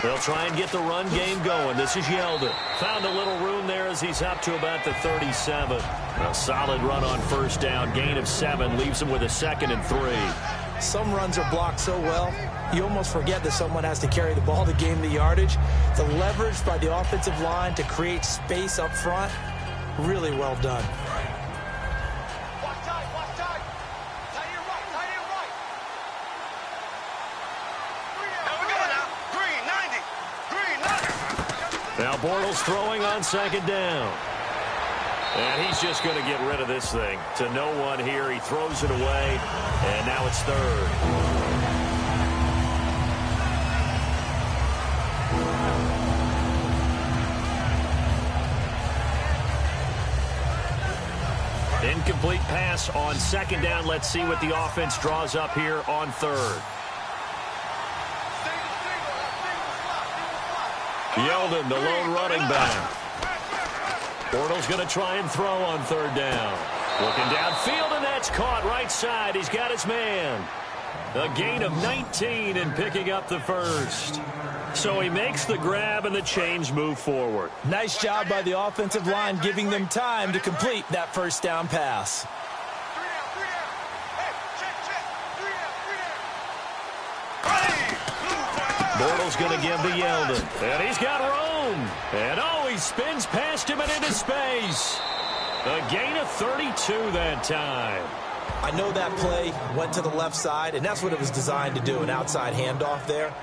They'll try and get the run game going. This is Yeldon. Found a little room there as he's up to about the 37. A solid run on first down. Gain of 7 leaves him with a 2nd and 3. Some runs are blocked so well, you almost forget that someone has to carry the ball to gain the yardage. The leverage by the offensive line to create space up front, really well done. Now Bortles throwing on 2nd down. And he's just going to get rid of this thing. To no one here. He throws it away. And now it's 3rd. Incomplete pass on 2nd down. Let's see what the offense draws up here on 3rd. Yeldon, the lone running back. Bortles going to try and throw on 3rd down. Looking downfield, and that's caught right side. He's got his man. A gain of 19 and picking up the first. So he makes the grab, and the chains move forward. Nice job by the offensive line giving them time to complete that first down pass. Bortles going to give to Yeldon. And he's got room. And he spins past him and into space. A gain of 32 that time. I know that play went to the left side, and that's what it was designed to do, an outside handoff there.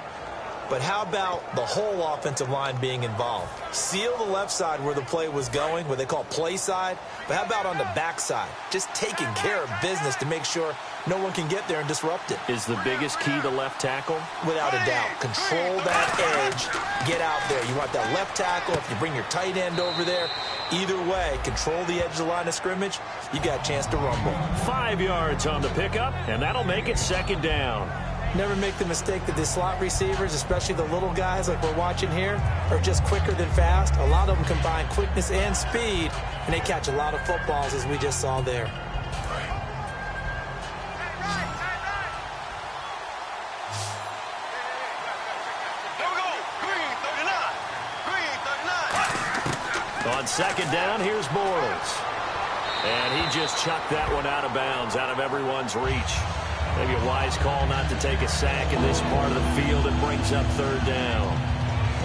But how about the whole offensive line being involved? Seal the left side where the play was going, what they call play side. But how about on the back side? Just taking care of business to make sure no one can get there and disrupt it. Is the biggest key the left tackle? Without a doubt. Control that edge. Get out there. You want that left tackle. If you bring your tight end over there, either way, control the edge of the line of scrimmage. You got a chance to rumble. 5 yards on the pickup, and that'll make it 2nd down. Never make the mistake that the slot receivers, especially the little guys like we're watching here, are just quicker than fast. A lot of them combine quickness and speed, and they catch a lot of footballs, as we just saw there. On 2nd down, here's Bortles. And he just chucked that one out of bounds, out of everyone's reach. Maybe a wise call not to take a sack in this part of the field. It brings up 3rd down.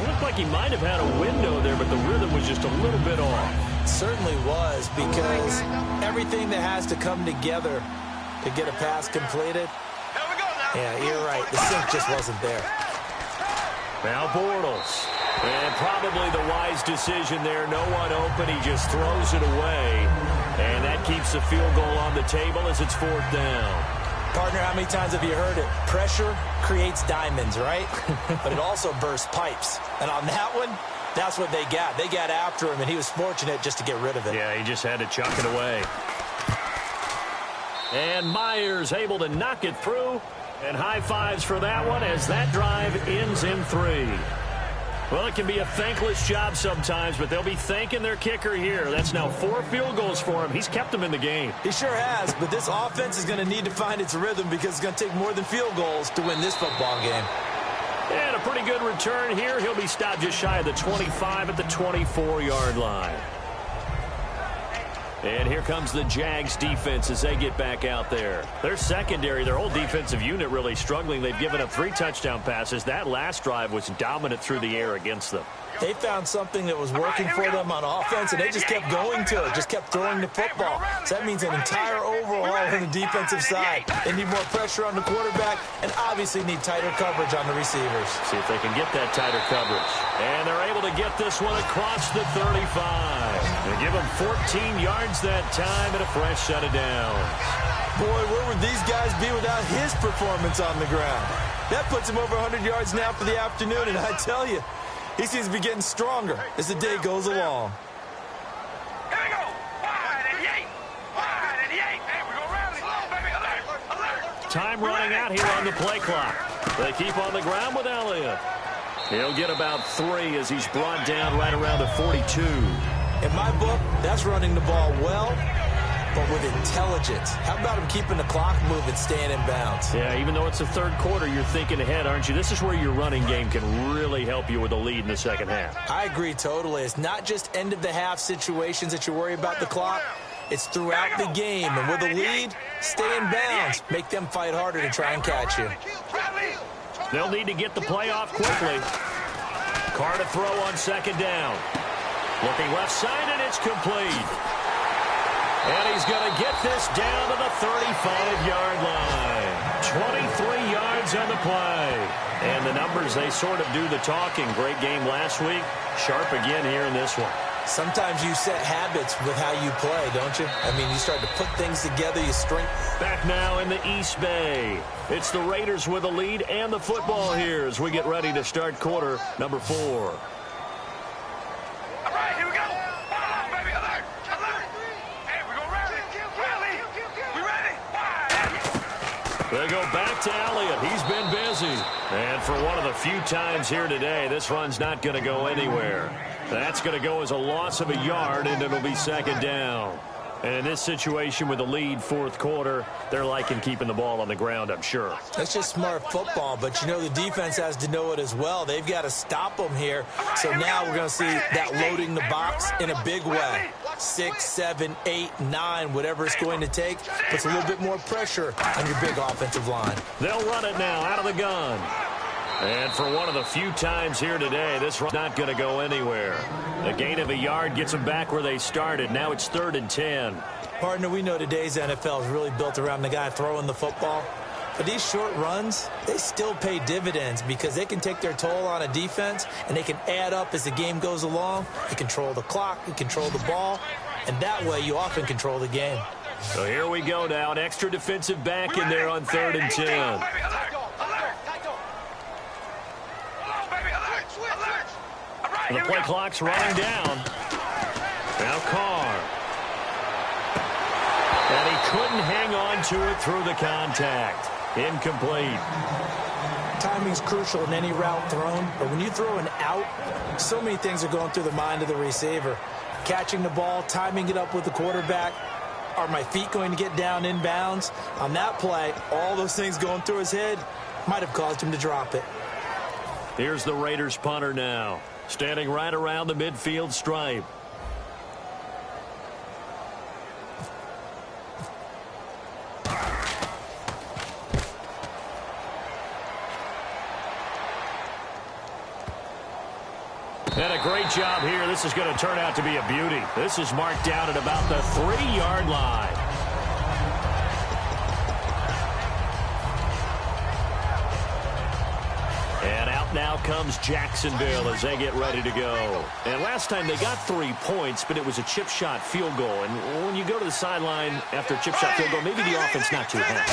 It looked like he might have had a window there, but the rhythm was just a little bit off. It certainly was, because everything that has to come together to get a pass completed. Yeah, you're right. The sync just wasn't there. Now Bortles. And probably the wise decision there. No one open. He just throws it away. And that keeps the field goal on the table as it's 4th down. Partner, how many times have you heard it? Pressure creates diamonds, right? But it also bursts pipes. And on that one, that's what they got. They got after him, and he was fortunate just to get rid of it. Yeah, he just had to chuck it away. And Myers able to knock it through. And high fives for that one as that drive ends in 3. Well, it can be a thankless job sometimes, but they'll be thanking their kicker here. That's now 4 field goals for him. He's kept them in the game. He sure has, but this offense is going to need to find its rhythm because it's going to take more than field goals to win this football game. And a pretty good return here. He'll be stopped just shy of the 25 at the 24-yard line. And here comes the Jags defense as they get back out there. Their secondary, their whole defensive unit really struggling. They've given up 3 touchdown passes. That last drive was dominant through the air against them. They found something that was working for them on offense, and they just kept going to it, just kept throwing the football. So that means an entire overhaul on the defensive side. They need more pressure on the quarterback and obviously need tighter coverage on the receivers. See if they can get that tighter coverage. And they're able to get this one across the 35. They give them 14 yards that time and a fresh set of downs. Boy, where would these guys be without his performance on the ground? That puts him over 100 yards now for the afternoon, and I tell you, he seems to be getting stronger as the day goes along. Here we go. Wide and yank. Wide and yank. Hey, we're going to rally. Baby, alert. Alert. Time running out here on the play clock. They keep on the ground with Elliott. He'll get about 3 as he's brought down right around the 42. In my book, that's running the ball well, but with intelligence. How about him keeping the clock moving, staying in bounds? Yeah, even though it's the third quarter, you're thinking ahead, aren't you? This is where your running game can really help you with a lead in the second half. I agree totally. It's not just end-of-the-half situations that you worry about the clock. It's throughout the game. And with a lead, stay in bounds. Make them fight harder to try and catch you. They'll need to get the play off quickly. Carr to throw on second down. Looking left side, and it's complete. And he's going to get this down to the 35-yard line. 23 yards on the play. And the numbers, they sort of do the talking. Great game last week. Sharp again here in this one. Sometimes you set habits with how you play, don't you? I mean, you start to put things together, you string. Back now in the East Bay. It's the Raiders with a lead and the football here as we get ready to start quarter number 4. All right, here we go. Wide, baby, alert. Alert. Hey, we're going to rally. Rally. We ready? Wide. They go back to Elliott. He's been busy. And for one of the few times here today, this run's not going to go anywhere. That's going to go as a loss of a yard, and it'll be second down. And in this situation with the lead, fourth quarter, they're liking keeping the ball on the ground, I'm sure. That's just smart football, but you know the defense has to know it as well. They've got to stop them here. So now we're going to see that loading the box in a big way. 6, 7, 8, 9, whatever it's going to take, puts a little bit more pressure on your big offensive line. They'll run it now out of the gun. And for one of the few times here today, this run's not going to go anywhere. A gain of a yard gets them back where they started. Now it's 3rd and 10. Partner, we know today's NFL is really built around the guy throwing the football. But these short runs, they still pay dividends because they can take their toll on a defense and they can add up as the game goes along. You control the clock, you control the ball, and that way you often control the game. So here we go now. An extra defensive back in there on 3rd and 10. The play clock's running down. Now Carr. And he couldn't hang on to it through the contact. Incomplete. Timing's crucial in any route thrown, but when you throw an out, so many things are going through the mind of the receiver. Catching the ball, timing it up with the quarterback. Are my feet going to get down in bounds? On that play, all those things going through his head might have caused him to drop it. Here's the Raiders punter now, standing right around the midfield stripe. And a great job here. This is going to turn out to be a beauty. This is marked down at about the 3-yard line. And out Now comes Jacksonville as they get ready to go. And last time they got 3 points, but it was a chip shot field goal. And when you go to the sideline after a chip shot field goal, maybe the offense not too happy.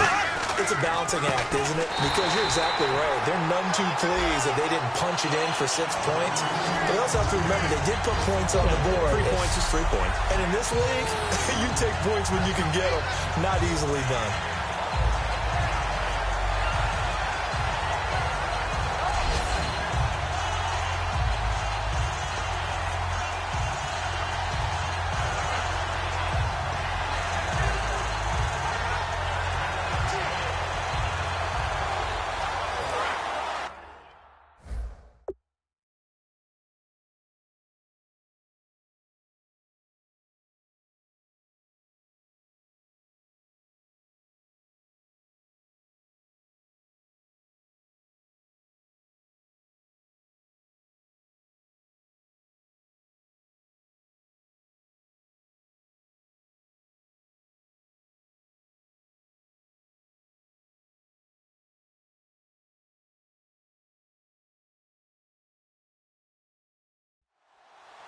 It's a balancing act, isn't it? Because you're exactly right. They're none too pleased that they didn't punch it in for 6 points. But they also have to remember they did put points on the board. 3 points is 3 points. And in this league, you take points when you can get them. Not easily done.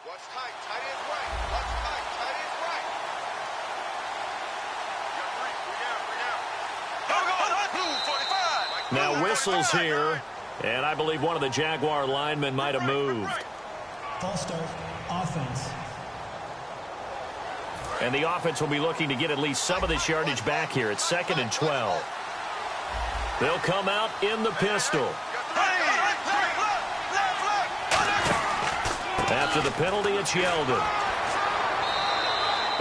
Watch tight. Tight ends right. Watch tight. Tight ends right. You got 3. 3 down. 45. Now whistles here, and I believe one of the Jaguar linemen might have moved. False start. Offense. And the offense will be looking to get at least some of this yardage back here. It's 2nd and 12. They'll come out in the pistol. After the penalty, it's Yeldon.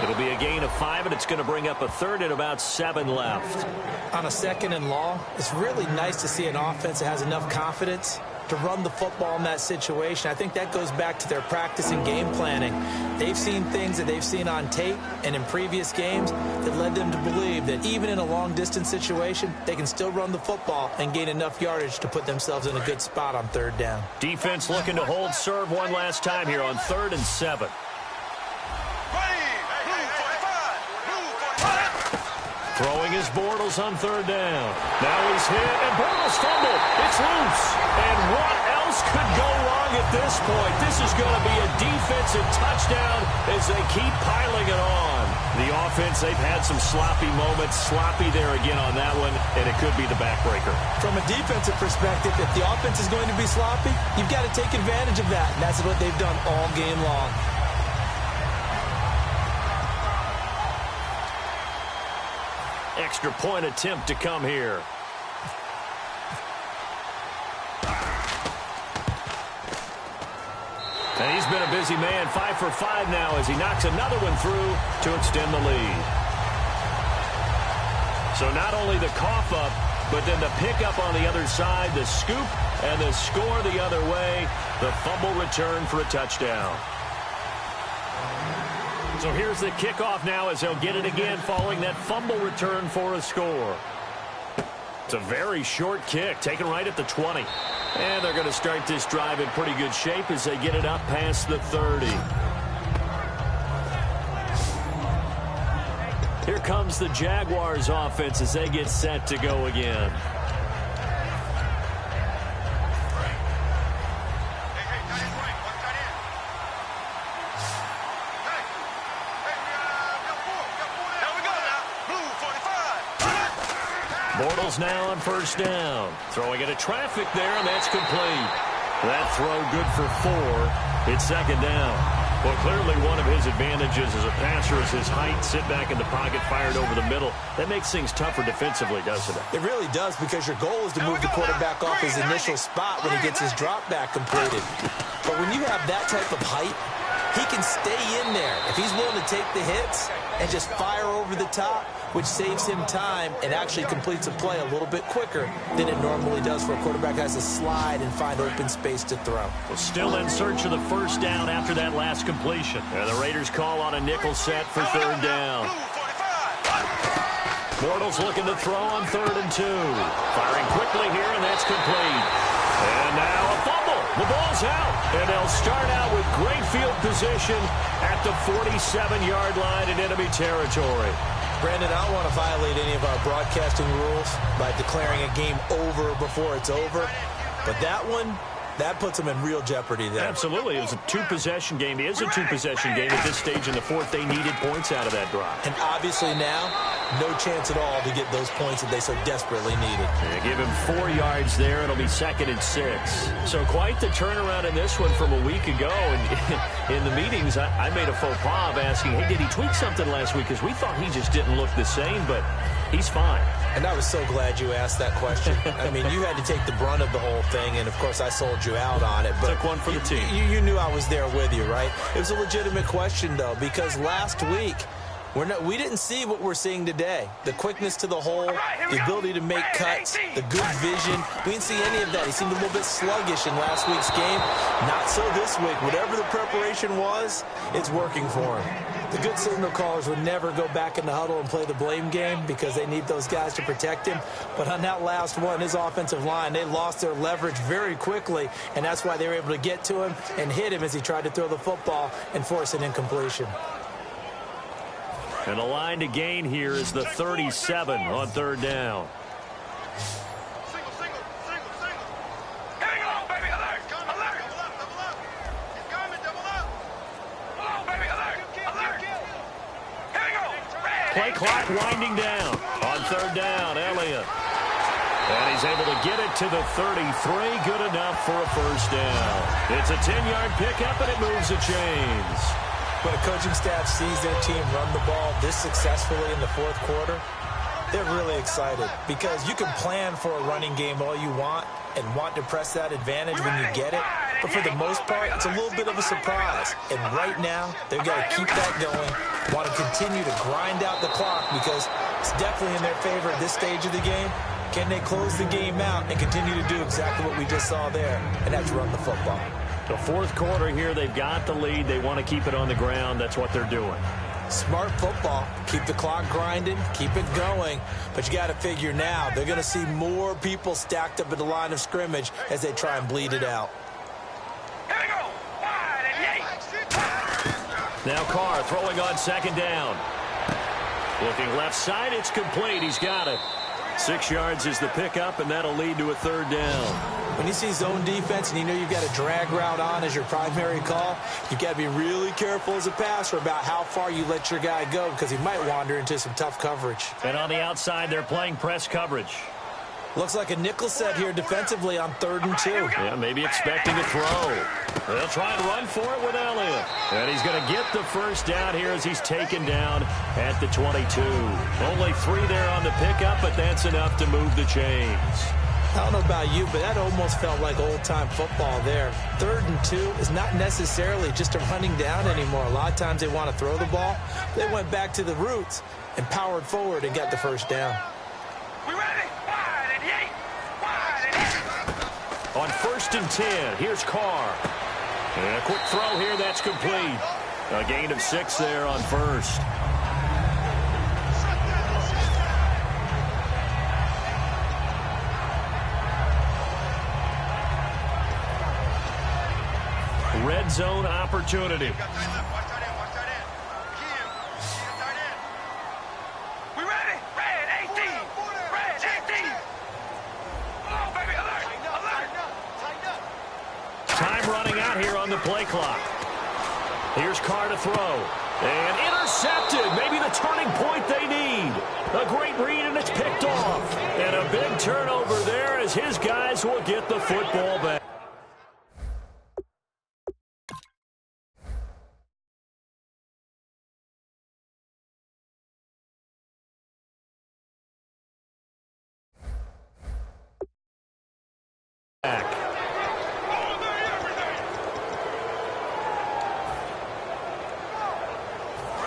It'll be a gain of 5, and it's going to bring up a 3rd and about 7 left. On a 2nd and long, it's really nice to see an offense that has enough confidence to run the football in that situation. I think that goes back to their practice and game planning. They've seen things that they've seen on tape and in previous games that led them to believe that even in a long-distance situation, they can still run the football and gain enough yardage to put themselves in a good spot on 3rd down. Defense looking to hold serve one last time here on 3rd and 7. Throwing his Bortles on 3rd down. Now he's hit, and Bortles fumbled. It's loose. And what else could go wrong at this point? This is going to be a defensive touchdown as they keep piling it on. The offense, they've had some sloppy moments. Sloppy there again on that one, and it could be the backbreaker. From a defensive perspective, if the offense is going to be sloppy, you've got to take advantage of that, and that's what they've done all game long. Extra point attempt to come here. And he's been a busy man, 5 for 5 now as he knocks another one through to extend the lead. So not only the cough up, but then the pickup on the other side, the scoop, and the score the other way, the fumble return for a touchdown. So here's the kickoff now as they'll get it again following that fumble return for a score. It's a very short kick, taken right at the 20. And they're going to start this drive in pretty good shape as they get it up past the 30. Here comes the Jaguars offense as they get set to go again. Bortles now on 1st down. Throwing into traffic there, and that's complete. That throw good for 4. It's 2nd down. Well, clearly one of his advantages as a passer is his height. Sit back in the pocket, fired over the middle. That makes things tougher defensively, doesn't it? It really does, because your goal is to move the quarterback off his initial spot when he gets his drop back completed. But when you have that type of height, he can stay in there if he's willing to take the hits and just fire over the top, which saves him time and actually completes a play a little bit quicker than it normally does for a quarterback who has to slide and find open space to throw. Well, still in search of the 1st down after that last completion. And the Raiders call on a nickel set for 3rd down. Bortles looking to throw on 3rd and 2. Firing quickly here, and that's complete. And now a fumble. The ball's out. And they'll start out with great field position at the 47-yard line in enemy territory. Brandon, I don't want to violate any of our broadcasting rules by declaring a game over before it's over. But that one That puts them in real jeopardy there. Absolutely. It was a two-possession game. It is a two-possession game at this stage in the fourth. They needed points out of that drive. And obviously now, no chance at all to get those points that they so desperately needed. They give him 4 yards there. It'll be 2nd and 6. So quite the turnaround in this one from a week ago. And in the meetings, I made a faux pas of asking, hey, did he tweak something last week? Because we thought he just didn't look the same, but he's fine. And I was so glad you asked that question. I mean, you had to take the brunt of the whole thing, and, of course, I sold you out on it. But took one for the team. You knew I was there with you, right? It was a legitimate question, though, because last week, we didn't see what we're seeing today. The quickness to the hole, the ability to make cuts, the good vision. We didn't see any of that. He seemed a little bit sluggish in last week's game. Not so this week. Whatever the preparation was, it's working for him. The good signal callers would never go back in the huddle and play the blame game because they need those guys to protect him. But on that last one, his offensive line, they lost their leverage very quickly, and that's why they were able to get to him and hit him as he tried to throw the football and force an incompletion. And the line to gain here is the 37 on 3rd down. Play clock winding down. On 3rd down, Elliott. And he's able to get it to the 33. Good enough for a first down. It's a 10-yard pickup, and it moves the chains. When a coaching staff sees their team run the ball this successfully in the fourth quarter, they're really excited because you can plan for a running game all you want and want to press that advantage when you get it. But for the most part, it's a little bit of a surprise. And right now, they've got to keep that going, want to continue to grind out the clock because it's definitely in their favor at this stage of the game. Can they close the game out and continue to do exactly what we just saw there, and that's run the football? The fourth quarter here, they've got the lead. They want to keep it on the ground. That's what they're doing. Smart football. Keep the clock grinding. Keep it going. But you got to figure now, they're going to see more people stacked up at the line of scrimmage as they try and bleed it out. Here we go. Wide and now Carr throwing on 2nd down. Looking left side, it's complete. He's got it. 6 yards is the pickup, and that'll lead to a 3rd down. When you see zone defense and you know you've got a drag route on as your primary call, you've got to be really careful as a passer about how far you let your guy go because he might wander into some tough coverage. And on the outside, they're playing press coverage. Looks like a nickel set here defensively on 3rd and 2. Yeah, maybe expecting a throw. They'll try and run for it with Elliott. And he's going to get the first down here as he's taken down at the 22. Only 3 there on the pickup, but that's enough to move the chains. I don't know about you, but that almost felt like old-time football there. 3rd and 2 is not necessarily just a running down anymore. A lot of times they want to throw the ball. They went back to the roots and powered forward and got the first down. We ready? Wide and eight. Wide and eight. On 1st and 10, here's Carr. And a quick throw here, that's complete. A gain of 6 there on 1st. Red zone opportunity. Watch that in. We ready? Red 18. Red 18. Oh, baby, alert. Time running out here on the play clock. Here's Carr to throw. And intercepted. Maybe the turning point they need. A great read, and it's picked off. And a big turnover there as his guys will get the football back.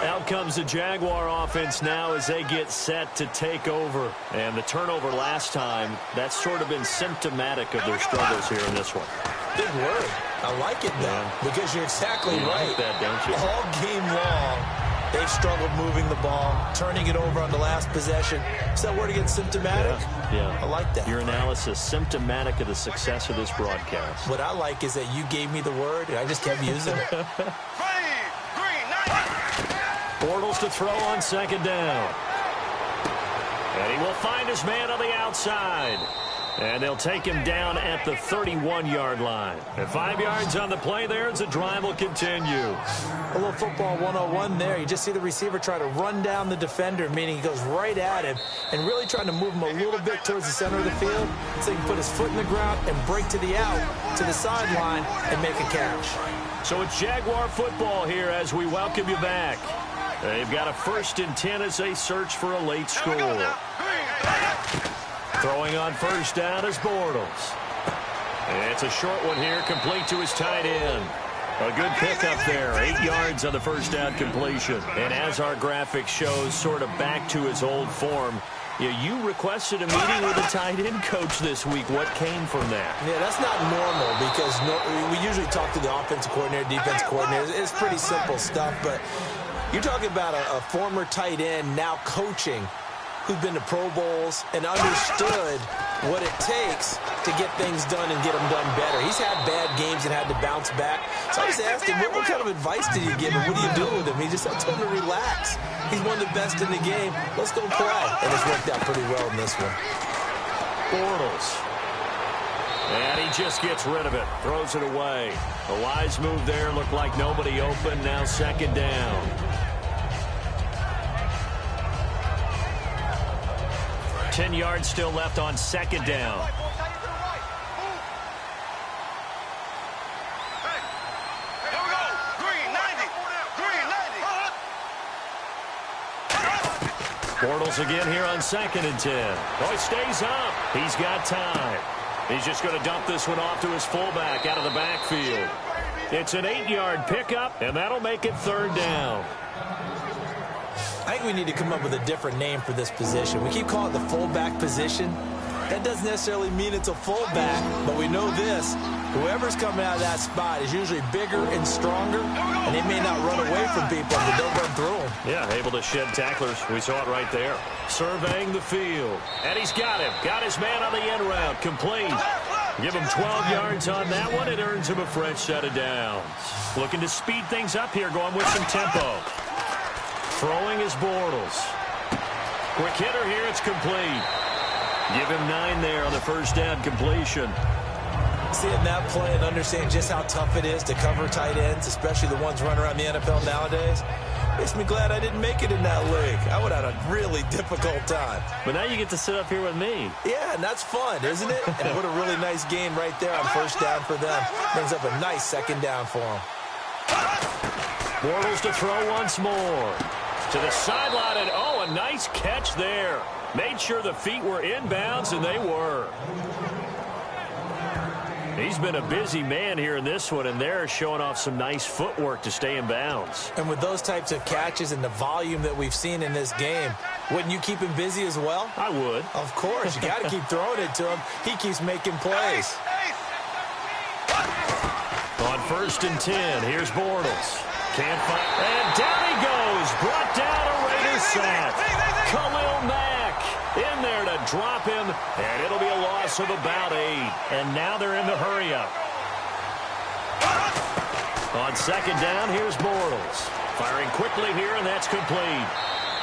Out comes the Jaguar offense now as they get set to take over. And the turnover last time, that's sort of been symptomatic of their struggles here in this one. Big word. I like it, though, because you're exactly right. Like that, don't you? All game long, they've struggled moving the ball, turning it over on the last possession. Is that word again, symptomatic? Yeah. I like that. Your analysis, symptomatic of the success of this broadcast. What I like is that you gave me the word, and I just kept using it. Bortles to throw on 2nd down. And he will find his man on the outside. And they'll take him down at the 31-yard line. And 5 yards on the play there as the drive will continue. A little football 101 there. You just see the receiver try to run down the defender, meaning he goes right at him and really trying to move him a little bit towards the center of the field so he can put his foot in the ground and break to the out, to the sideline, and make a catch. So it's Jaguar football here as we welcome you back. They've got a 1st and 10 as they search for a late score. Throwing on 1st down is Bortles. It's a short one here, complete to his tight end. A good pickup there, 8 yards on the 1st down completion. And as our graphic shows, sort of back to his old form, you requested a meeting with a tight end coach this week. What came from that? Yeah, that's not normal because we usually talk to the offensive coordinator, defensive coordinator. It's pretty simple stuff, but you're talking about a former tight end now coaching who's been to Pro Bowls and understood what it takes to get things done and get them done better. He's had bad games and had to bounce back. So I just asked him, what kind of advice did you give him? What do you do with him? He just told him to relax. He's one of the best in the game. Let's go play. And it's worked out pretty well in this one. Bortles. And he just gets rid of it. Throws it away. A wise move there. Looked like nobody open. Now 2nd down. 10 yards still left on 2nd down. Bortles again here on 2nd and 10. Oh, he stays up. He's got time. He's just going to dump this one off to his fullback out of the backfield. It's an 8-yard pickup, and that'll make it 3rd down. I think we need to come up with a different name for this position. We keep calling it the fullback position. That doesn't necessarily mean it's a fullback, but we know this. Whoever's coming out of that spot is usually bigger and stronger, and they may not run away from people, but they'll run through them. Yeah, able to shed tacklers. We saw it right there. Surveying the field. And he's got him. Got his man on the end route. Complete. Give him 12 yards on that one. It earns him a fresh set of downs. Looking to speed things up here, going with some tempo. Throwing is Bortles. Quick hitter here. It's complete. Give him 9 there on the 1st down completion. Seeing that play and understanding just how tough it is to cover tight ends, especially the ones running around the NFL nowadays, makes me glad I didn't make it in that league. I would have had a really difficult time. But now you get to sit up here with me. Yeah, and that's fun, isn't it? And what a really nice game right there on 1st down for them. Brings up a nice 2nd down for them. Bortles to throw once more. To the sideline, and oh, a nice catch there. Made sure the feet were inbounds, and they were. He's been a busy man here in this one, and they're showing off some nice footwork to stay in bounds. And with those types of catches and the volume that we've seen in this game, wouldn't you keep him busy as well? I would. Of course. You got to keep throwing it to him. He keeps making plays. On 1st and 10, here's Bortles. Can't find, and down he goes. Brought down a Raider sack. Khalil Mack in there to drop him, and it'll be a loss of about 8. And now they're in the hurry-up. On 2nd down, here's Bortles. Firing quickly here, and that's complete.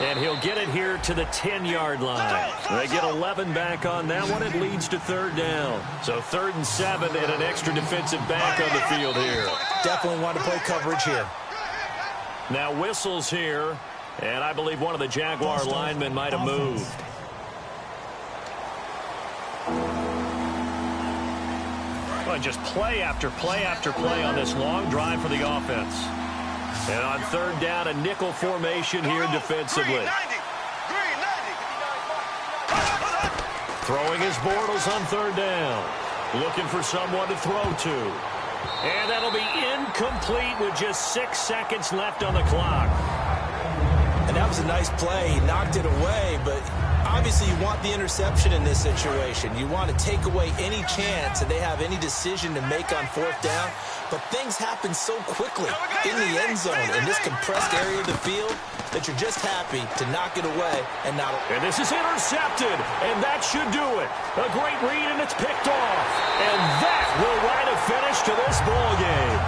And he'll get it here to the 10-yard line. They get 11 back on that one. It leads to 3rd down. So 3rd and 7 and an extra defensive back on the field here. Definitely want to play coverage here. Now whistles here, and I believe one of the Jaguar linemen might have moved. Well, just play after play after play on this long drive for the offense. And on 3rd down, a nickel formation here defensively. Throwing his Bortles on 3rd down. Looking for someone to throw to. And that'll be incomplete with just 6 seconds left on the clock. And that was a nice play. He knocked it away, but obviously you want the interception in this situation. You want to take away any chance that they have any decision to make on 4th down. But things happen so quickly in the end zone in this compressed area of the field that you're just happy to knock it away and not. And this is intercepted, and that should do it. A great read, and it's picked off. And that will write a finish to this ball game.